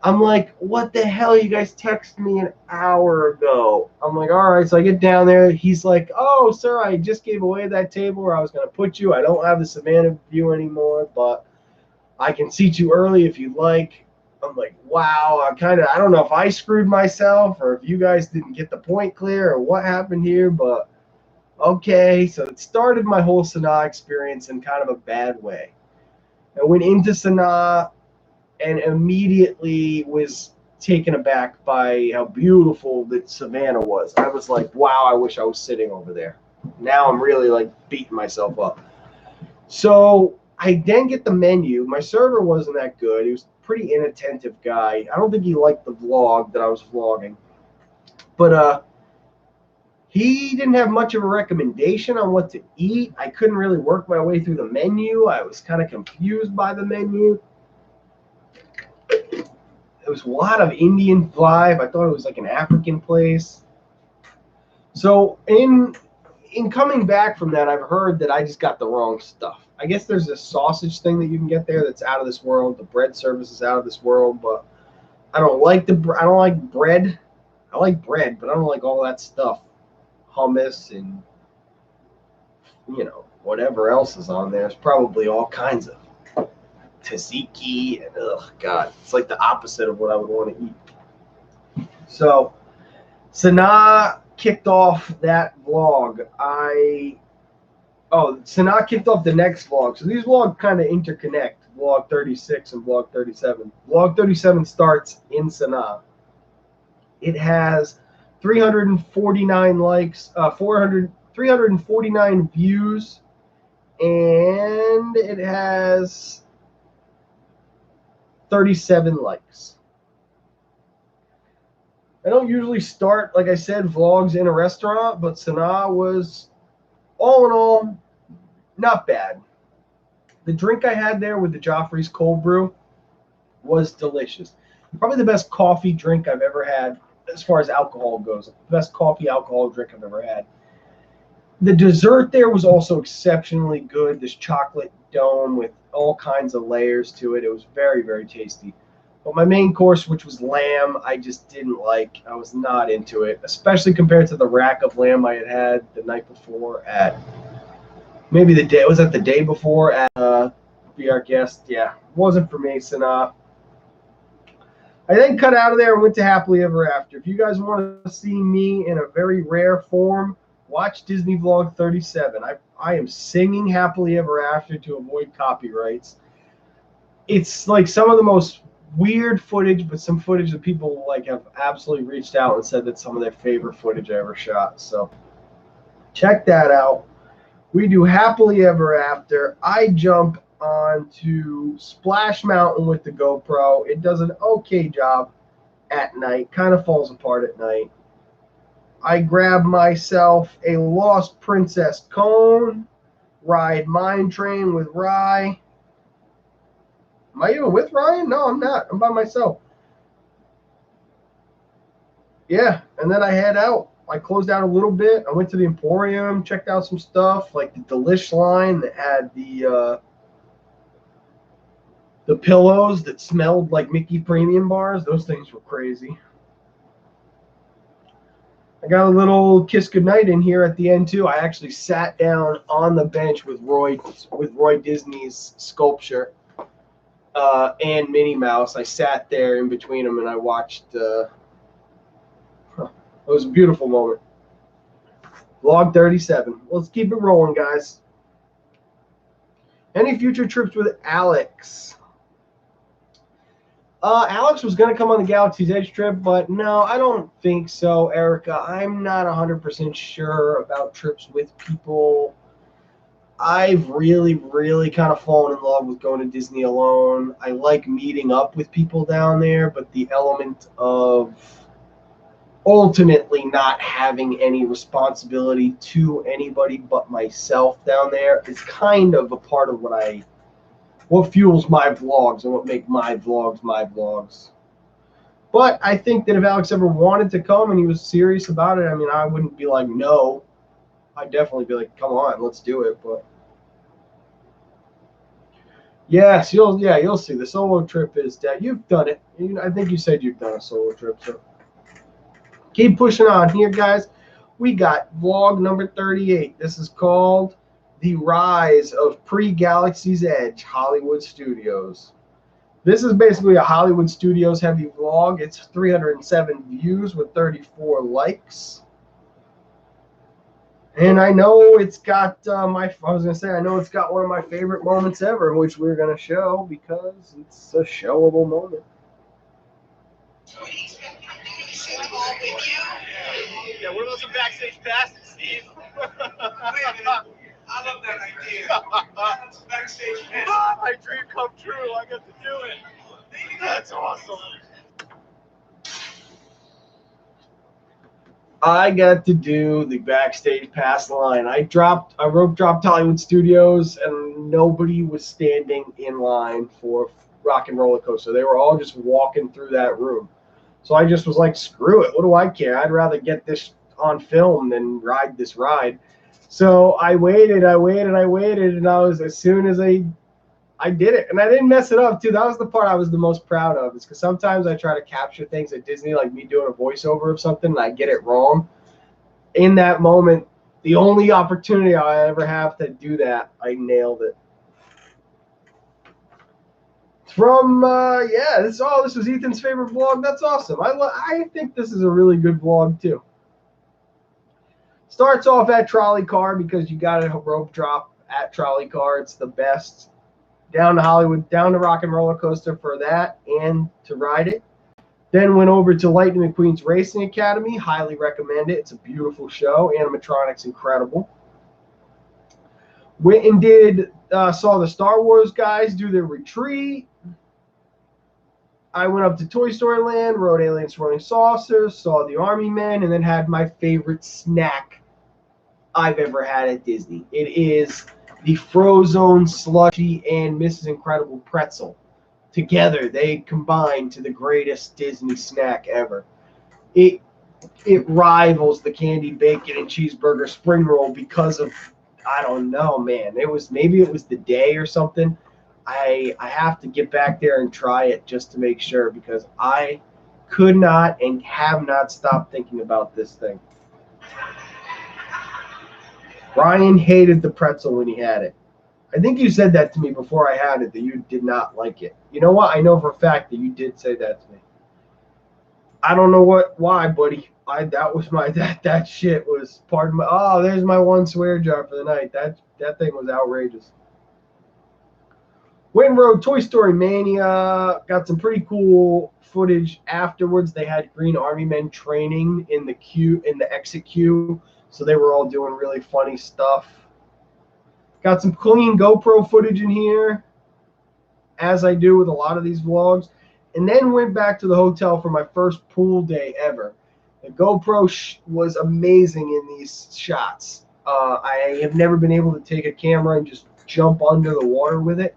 Speaker 1: I'm like, what the hell? You guys texted me an hour ago. I'm like, all right. So I get down there. He's like, oh, sir, I just gave away that table where I was going to put you. I don't have the Savannah View anymore, but I can seat you early if you like. I'm like, wow, I don't know if I screwed myself or if you guys didn't get the point clear or what happened here, but okay. So it started my whole Sanaa experience in kind of a bad way. I went into Sanaa and immediately was taken aback by how beautiful that Savannah was. I was like, wow, I wish I was sitting over there. Now I'm really like beating myself up. So I then get the menu. My server wasn't that good. He was a pretty inattentive guy. I don't think he liked the vlog that I was vlogging. But he didn't have much of a recommendation on what to eat. I couldn't really work my way through the menu. I was kind of confused by the menu. There was a lot of Indian vibe. I thought it was like an African place. So in coming back from that, I've heard that I just got the wrong stuff. I guess there's a sausage thing that you can get there that's out of this world. The bread service is out of this world, but I don't like I don't like bread. I like bread, but I don't like all that stuff. Hummus and, whatever else is on there. There's probably all kinds of tzatziki and, oh God, it's like the opposite of what I would want to eat. So Sanaa kicked off that vlog. Sanaa kicked off the next vlog. So these vlogs kind of interconnect, vlog 36 and vlog 37. Vlog 37 starts in Sanaa. It has 349 likes, 349 views, and it has 37 likes. I don't usually start, like I said, vlogs in a restaurant, but Sanaa was, all in all, not bad. The drink I had there with the Joffrey's cold brew was delicious. Probably the best coffee drink I've ever had as far as alcohol goes. The best coffee alcohol drink I've ever had. The dessert there was also exceptionally good. This chocolate dome with all kinds of layers to it. It was very, very tasty. But my main course, which was lamb, I just didn't like. I was not into it, especially compared to the rack of lamb I had had the night before at maybe the day. Was that the day before at Be Our Guest? Yeah, it wasn't for me, Sanaa. I then cut out of there and went to Happily Ever After. If you guys want to see me in a very rare form, watch Disney Vlog 37. I am singing Happily Ever After to avoid copyrights. It's like some of the most weird footage, but some footage that people like have absolutely reached out and said that's some of their favorite footage I ever shot. So check that out. We do Happily Ever After. I jump onto Splash Mountain with the GoPro. It does an okay job at night, kind of falls apart at night. I grab myself a Lost Princess cone, ride Mine Train with Rye. Am I even with Ryan? No, I'm not. I'm by myself. Yeah, and then I head out. I closed out a little bit. I went to the Emporium, checked out some stuff, like the Delish line that had the pillows that smelled like Mickey Premium bars. Those things were crazy. I got a little kiss goodnight in here at the end too. I actually sat down on the bench with Roy Disney's sculpture and Minnie Mouse. I sat there in between them and I watched. It was a beautiful moment. Vlog 37. Let's keep it rolling, guys. Any future trips with Alex? Alex was going to come on the Galaxy's Edge trip, but no, I don't think so, Erica. I'm not 100% sure about trips with people. I've really, really kind of fallen in love with going to Disney alone. I like meeting up with people down there, but the element of ultimately not having any responsibility to anybody but myself down there is kind of a part of what fuels my vlogs and what make my vlogs. But I think that if Alex ever wanted to come and he was serious about it, I mean, I wouldn't be like, no. I'd definitely be like, come on, let's do it. But yes, you'll see. The solo trip is dead. You've done it. I think you said you've done a solo trip, so keep pushing on here, guys. We got vlog number 38. This is called The Rise of Pre-Galaxy's Edge Hollywood Studios. This is basically a Hollywood Studios heavy vlog. It's 307 views with 34 likes. And I know it's got I know it's got one of my favorite moments ever, which we're going to show because it's a showable moment.
Speaker 2: Yeah, what about some backstage passes, Steve?
Speaker 4: I love that idea. Backstage pass.
Speaker 2: My dream come true. I get to do it. That's awesome.
Speaker 1: I got to do the backstage pass line. I rope dropped Hollywood Studios, and nobody was standing in line for Rock and Roller Coaster. They were all just walking through that room. So I just was like, screw it. What do I care? I'd rather get this on film than ride this ride. So I waited, and as soon as I did it. And I didn't mess it up, too. That was the part I was the most proud of, is because sometimes I try to capture things at Disney, like me doing a voiceover of something, and I get it wrong. In that moment, the only opportunity I ever have to do that, I nailed it. From, this was Ethan's favorite vlog. That's awesome. I think this is a really good vlog, too. Starts off at Trolley Car because you got a rope drop at Trolley Car. It's the best. Down to Hollywood, down to Rock and Roller Coaster for that and to ride it. Then went over to Lightning McQueen's Racing Academy. Highly recommend it. It's a beautiful show. Animatronics incredible. Went and saw the Star Wars guys do their retreat. I went up to Toy Story Land, rode Aliens Swirling Saucers, saw the Army Men, and then had my favorite snack I've ever had at Disney. It is the Frozone Slushy and Mrs. Incredible pretzel. Together, they combine to the greatest Disney snack ever. It rivals the candy bacon and cheeseburger spring roll because of, I don't know, man. Maybe it was the day or something. I have to get back there and try it just to make sure, because I could not and have not stopped thinking about this thing. Ryan hated the pretzel when he had it. I think you said that to me before I had it, that you did not like it. You know what? I know for a fact that you did say that to me. I don't know why, buddy. That shit was part of my. Oh, there's my one swear jar for the night. That thing was outrageous. Went and rode Toy Story Mania. Got some pretty cool footage afterwards. They had Green Army men training in the exit queue, so they were all doing really funny stuff. Got some clean GoPro footage in here, as I do with a lot of these vlogs. And then went back to the hotel for my first pool day ever. The GoPro was amazing in these shots. I have never been able to take a camera and just jump under the water with it.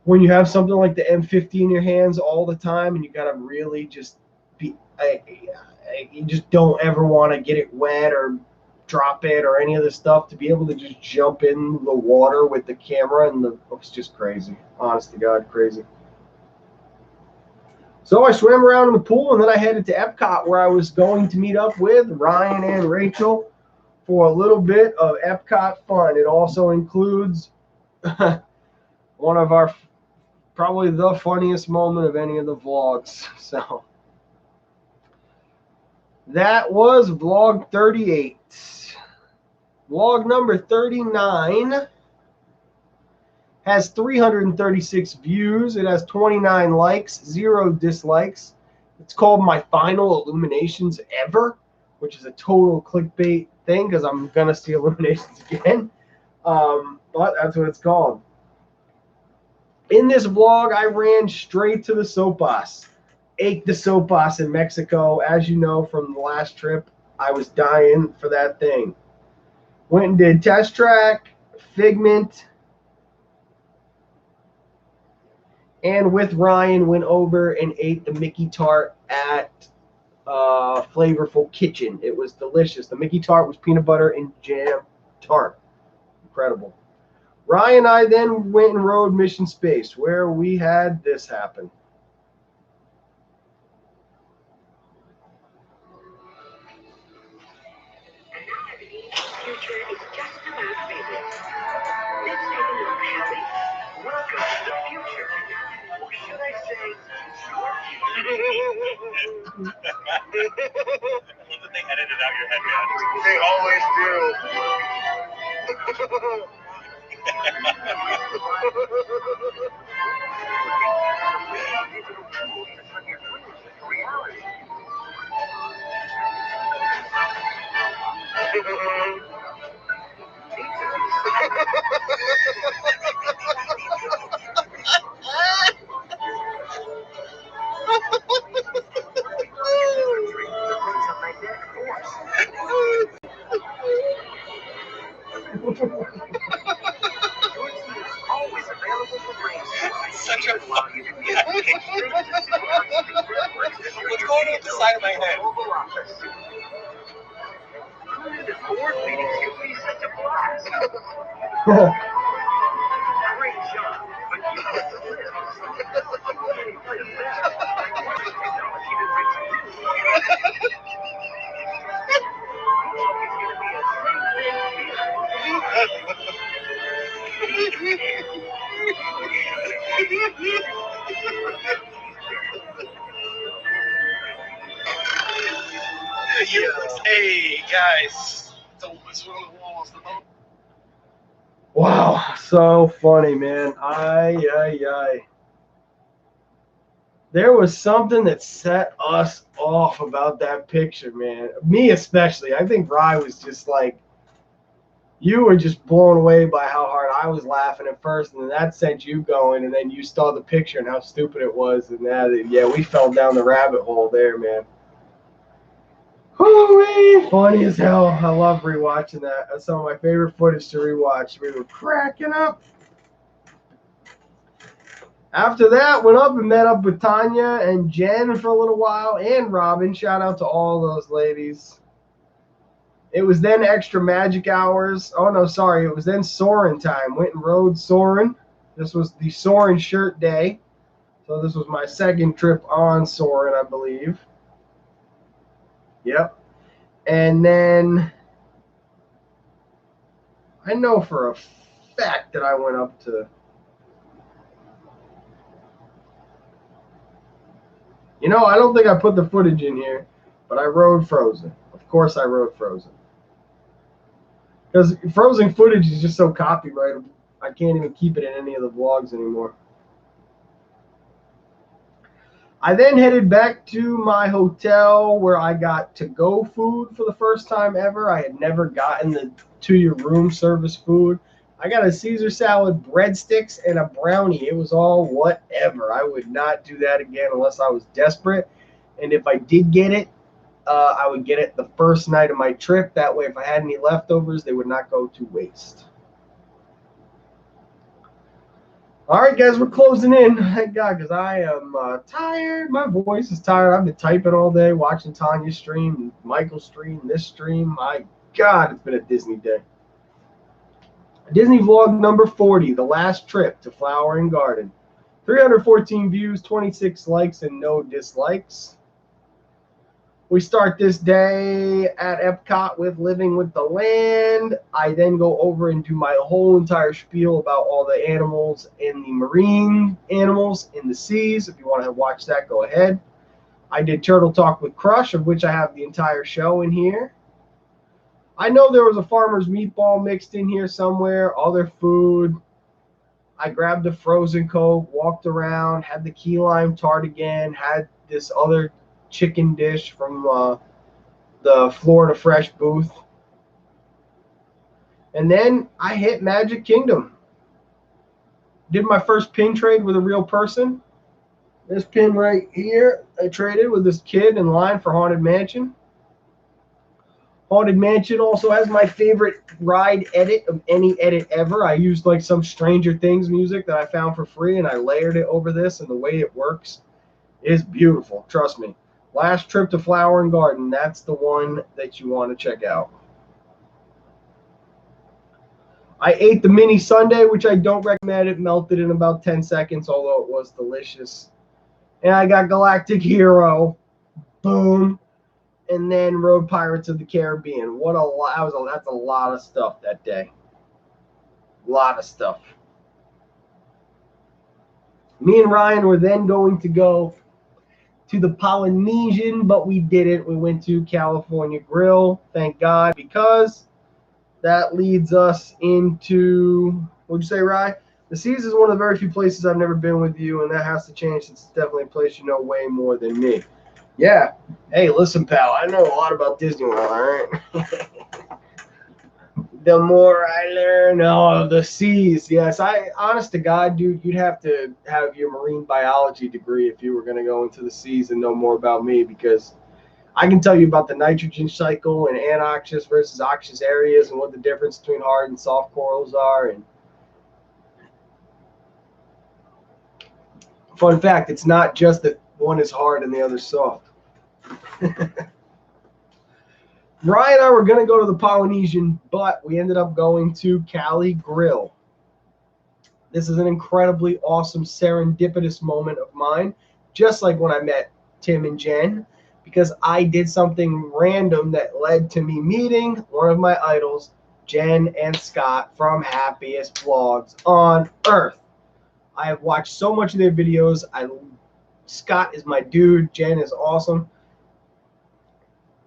Speaker 1: When you have something like the M50 in your hands all the time, and you gotta really just be, you just don't ever want to get it wet or drop it or any of the stuff, to be able to just jump in the water with the camera, and it was just crazy. Honest to God, crazy. So I swam around in the pool, and then I headed to Epcot, where I was going to meet up with Ryan and Rachel for a little bit of Epcot fun. It also includes one of our, probably the funniest moment of any of the vlogs. So that was vlog 38. Vlog number 39 has 336 views. It has 29 likes, 0 dislikes. It's called My Final Illuminations Ever, which is a total clickbait thing, because I'm going to see Illuminations again. But that's what it's called. In this vlog, I ran straight to the sopas. Ate the sopas in Mexico. As you know from the last trip, I was dying for that thing. Went and did Test Track, Figment, and with Ryan went over and ate the Mickey Tart at Flavorful Kitchen. It was delicious. The Mickey Tart was peanut butter and jam tart. Incredible. Ryan and I then went and rode Mission Space, where we had this happen.
Speaker 3: Future is just about ready. Let's take a look, shall we? Welcome to the future. Or should I say, your future?
Speaker 2: I love that they edited out your headband.
Speaker 4: They always do.
Speaker 3: Digital tools to turn your dreams into reality. Always available for brainstorming.
Speaker 2: Such a
Speaker 3: While you can get
Speaker 2: What's going on with the side of my head?
Speaker 3: This board meetings can be such a blast. Great job, but you must live. Technology that brings you.
Speaker 2: Hey guys, it's one of the walls.
Speaker 1: Wow, so funny, man. Ay. There was something that set us off about that picture, man. Me especially. I think Rye was just like, you were just blown away by how hard I was laughing at first, and then that sent you going, and then you saw the picture and how stupid it was, and that, yeah, we fell down the rabbit hole there, man. Whoo-wee, funny as hell. I love rewatching that. That's some of my favorite footage to rewatch. We were cracking up. After that, went up and met up with Tanya and Jen for a little while, and Robin. Shout out to all those ladies. It was then extra magic hours. Oh, no, sorry. It was then Soarin' time. Went and rode Soarin'. This was the Soarin' shirt day. So this was my second trip on Soarin', I believe. Yep. And then I know for a fact that I went up to, you know, I don't think I put the footage in here, but I rode Frozen. Of course I rode Frozen. Because Frozen footage is just so copyrightable. I can't even keep it in any of the vlogs anymore. I then headed back to my hotel where I got to-go food for the first time ever. I had never gotten the to-your-room service food. I got a Caesar salad, breadsticks, and a brownie. It was all whatever. I would not do that again unless I was desperate. And if I did get it, I would get it the first night of my trip. That way, if I had any leftovers, they would not go to waste. All right, guys, we're closing in. Thank God, because I am tired. My voice is tired. I've been typing all day, watching Tanya stream, Michael stream, this stream. My God, it's been a Disney day. Disney vlog number 40, the last trip to Flower and Garden. 314 views, 26 likes, and no dislikes. We start this day at Epcot with Living with the Land. I then go over and do my whole entire spiel about all the animals and the marine animals in the seas. If you want to watch that, go ahead. I did Turtle Talk with Crush, of which I have the entire show in here. I know there was a farmer's meatball mixed in here somewhere, other food. I grabbed a frozen Coke, walked around, had the key lime tart again, had this other chicken dish from the Florida Fresh booth. And then I hit Magic Kingdom. Did my first pin trade with a real person. This pin right here, I traded with this kid in line for Haunted Mansion. Haunted Mansion also has my favorite ride edit of any edit ever. I used like some Stranger Things music that I found for free, and I layered it over this, and the way it works is beautiful. Trust me. Last trip to Flower and Garden, that's the one that you want to check out. I ate the mini sundae, which I don't recommend. It melted in about 10 seconds, although it was delicious. And I got Galactic Hero. Boom. And then Road Pirates of the Caribbean. What a lot. That's a lot of stuff that day. A lot of stuff. Me and Ryan were then going to go to the Polynesian, but we didn't. We went to California Grill, thank God, because that leads us into, what'd you say, Rye? The Seas is one of the very few places I've never been with you, and that has to change since it's definitely a place you know way more than me. Yeah. Hey, listen, pal, I know a lot about Disney World, all right? The more I learn, oh, the seas. Yes, honest to God, dude, you'd have to have your marine biology degree if you were going to go into the seas and know more about me, because I can tell you about the nitrogen cycle and anoxious versus oxyous areas and what the difference between hard and soft corals are. And fun fact, it's not just that one is hard and the other's soft. Ryan and I were going to go to the Polynesian, but we ended up going to Cali Grill. This is an incredibly awesome serendipitous moment of mine, just like when I met Tim and Jen, because I did something random that led to me meeting one of my idols, Jen and Scott from Happiest Vlogs on Earth. I have watched so much of their videos. Scott is my dude. Jen is awesome.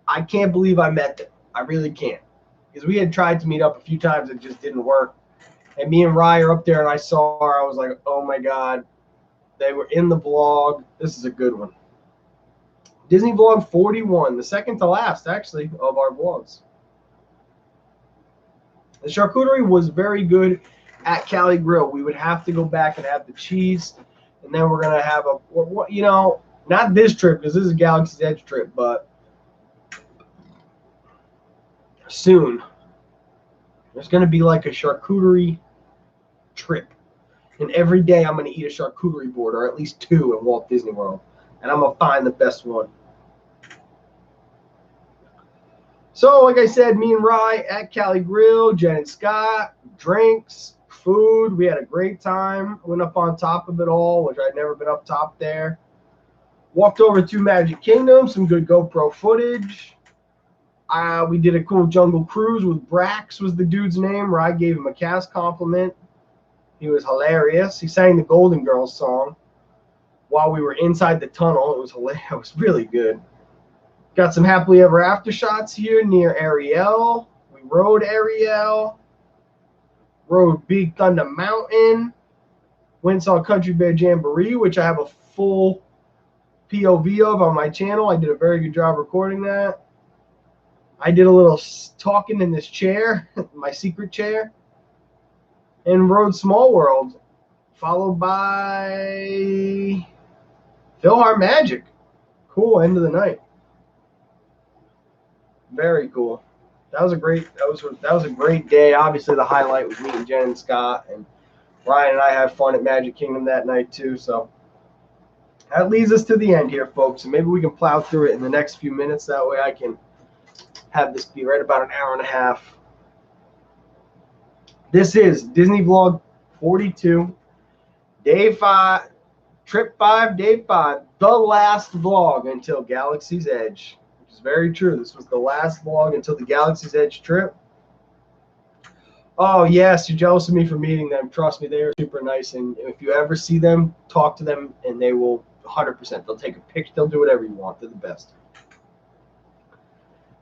Speaker 1: I can't believe I met them. I really can't. Because we had tried to meet up a few times. It just didn't work. And me and Rye are up there, and I saw her. I was like, oh, my God. They were in the vlog. This is a good one. Disney Vlog 41, the second to last, actually, of our vlogs. The charcuterie was very good at Cali Grill. We would have to go back and have the cheese. And then we're going to have a, you know, not this trip, because this is a Galaxy's Edge trip, but soon there's going to be like a charcuterie trip, and every day I'm going to eat a charcuterie board, or at least 2 in Walt Disney World, and I'm going to find the best one. So like I said, me and Rye at Cali Grill, Jen and Scott, drinks, food. We had a great time. Went up on top of it all, which I'd never been up top there. Walked over to Magic Kingdom, some good GoPro footage. We did a cool jungle cruise with Brax, was the dude's name, where I gave him a cast compliment. He was hilarious. He sang the Golden Girls song while we were inside the tunnel. It was hilarious. It was really good. Got some happily ever after shots here near Ariel. We rode Ariel. Rode Big Thunder Mountain. Went and saw Country Bear Jamboree, which I have a full POV of on my channel. I did a very good job recording that. I did a little talking in this chair, my secret chair, and rode Small World, followed by Philhar Magic. Cool end of the night. Very cool. That was a great day. Obviously, the highlight was meeting Jen and Scott, and Ryan and I had fun at Magic Kingdom that night too. So that leads us to the end here, folks, and maybe we can plow through it in the next few minutes. That way, I can have this be right about an hour and a half. This is Disney Vlog 42, Day 5, Trip 5, Day 5, the last vlog until Galaxy's Edge. Which is very true. This was the last vlog until the Galaxy's Edge trip. Oh, yes, you're jealous of me for meeting them. Trust me, they are super nice. And if you ever see them, talk to them, and they will 100%. They'll take a picture. They'll do whatever you want. They're the best.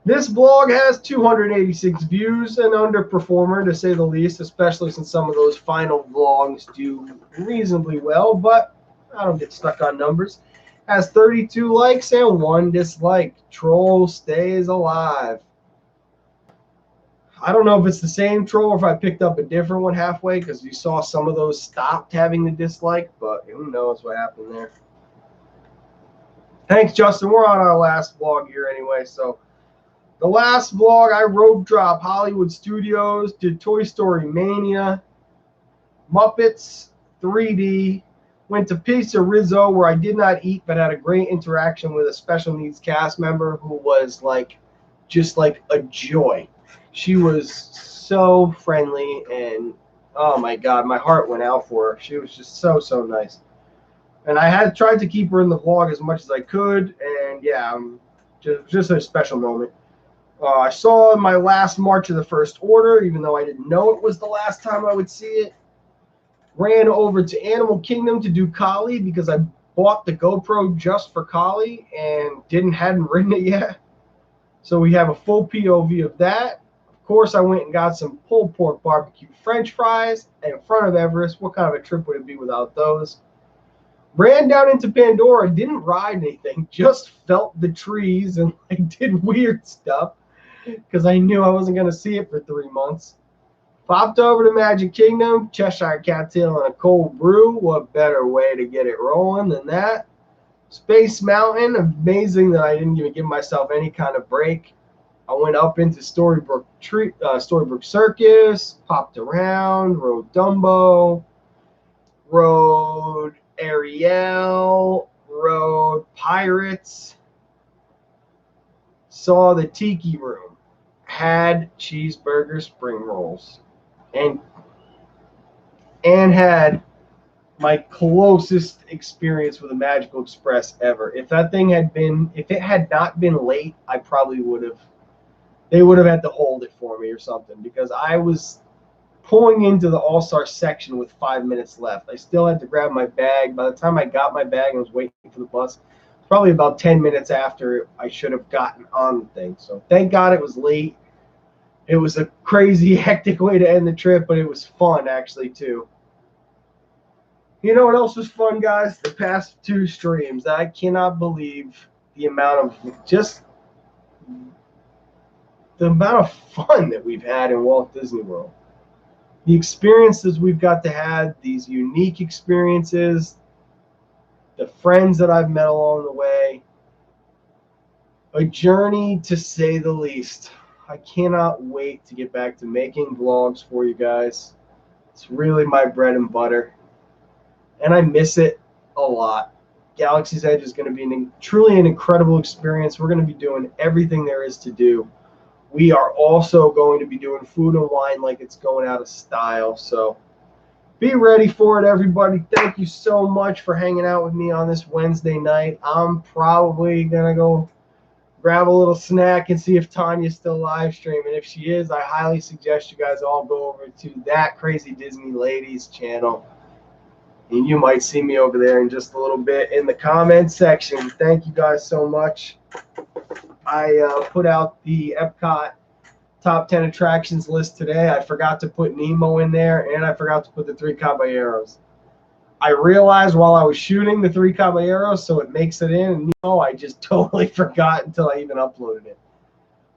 Speaker 1: This vlog has 286 views, an underperformer to say the least, especially since some of those final vlogs do reasonably well, but I don't get stuck on numbers. Has 32 likes and 1 dislike. Troll stays alive. I don't know if it's the same troll or if I picked up a different one halfway, because you saw some of those stopped having the dislike, but who knows what happened there. Thanks, Justin. We're on our last vlog here anyway, so the last vlog, I road drop Hollywood Studios, did Toy Story Mania, Muppets 3D, went to Pizza Rizzo where I did not eat but had a great interaction with a special needs cast member who was just like a joy. She was so friendly and oh my God, my heart went out for her. She was just so nice. And I had tried to keep her in the vlog as much as I could, and yeah, just a special moment. I saw my last March of the First Order, even though I didn't know it was the last time I would see it. Ran over to Animal Kingdom to do Kali because I bought the GoPro just for Kali and hadn't ridden it yet. So we have a full POV of that. Of course, I went and got some pulled pork barbecue French fries in front of Everest. What kind of a trip would it be without those? Ran down into Pandora, didn't ride anything, just felt the trees and did weird stuff because I knew I wasn't going to see it for 3 months. Popped over to Magic Kingdom, Cheshire Cattail and a cold brew. What better way to get it rolling than that? Space Mountain, amazing that I didn't even give myself any kind of break. I went up into Storybook Circus, popped around, rode Dumbo, rode Ariel, rode Pirates, saw the Tiki Room, had cheeseburger spring rolls, and had my closest experience with a Magical Express ever. If it had not been late, I probably they would have had to hold it for me or something, because I was pulling into the All-Star section with 5 minutes left. I still had to grab my bag. By the time I got my bag and was waiting for the bus, probably about 10 minutes after I should have gotten on the thing. So thank God it was late. It was a crazy, hectic way to end the trip, but it was fun actually too. You know what else was fun, guys? The past 2 streams. I cannot believe the amount of fun that we've had in Walt Disney World. The experiences we've got to have, these unique experiences, the friends that I've met along the way, a journey to say the least. I cannot wait to get back to making vlogs for you guys. It's really my bread and butter, and I miss it a lot. Galaxy's Edge is going to be truly an incredible experience. We're going to be doing everything there is to do. We are also going to be doing food and wine like it's going out of style. So be ready for it, everybody. Thank you so much for hanging out with me on this Wednesday night. I'm probably going to go grab a little snack and see if Tanya's still live streaming. If she is, I highly suggest you guys all go over to That Crazy Disney Ladies channel. And you might see me over there in just a little bit in the comments section. Thank you guys so much. I put out the Epcot top 10 attractions list today. I forgot to put Nemo in there, and I forgot to put the Three Caballeros. I realized while I was shooting the Three Caballeros, so it makes it in, and Nemo, I just totally forgot until I even uploaded it.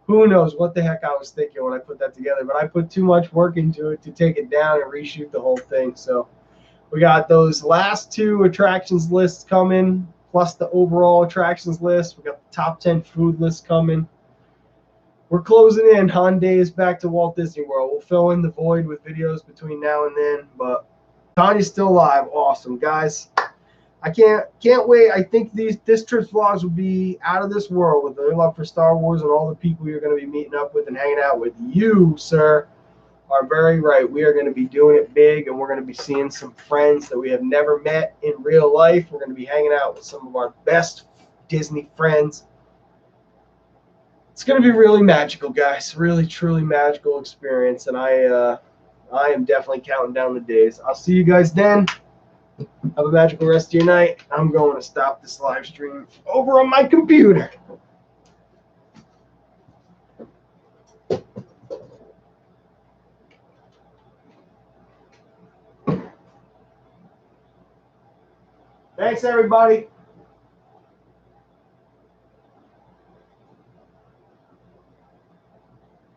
Speaker 1: Who knows what the heck I was thinking when I put that together, but I put too much work into it to take it down and reshoot the whole thing. So we got those last 2 attractions lists coming, plus the overall attractions list. We got the top 10 food list coming. We're closing in on days back to Walt Disney World. We'll fill in the void with videos between now and then, but Tanya's still alive. Awesome, guys. I can't wait. I think this trip's vlogs will be out of this world with their love for Star Wars and all the people you're going to be meeting up with and hanging out with. You, sir, are very right. We are going to be doing it big, and we're going to be seeing some friends that we have never met in real life. We're going to be hanging out with some of our best Disney friends. It's going to be really magical, guys. Really, truly magical experience, and I am definitely counting down the days. I'll see you guys then. Have a magical rest of your night. I'm going to stop this live stream over on my computer. Thanks, everybody.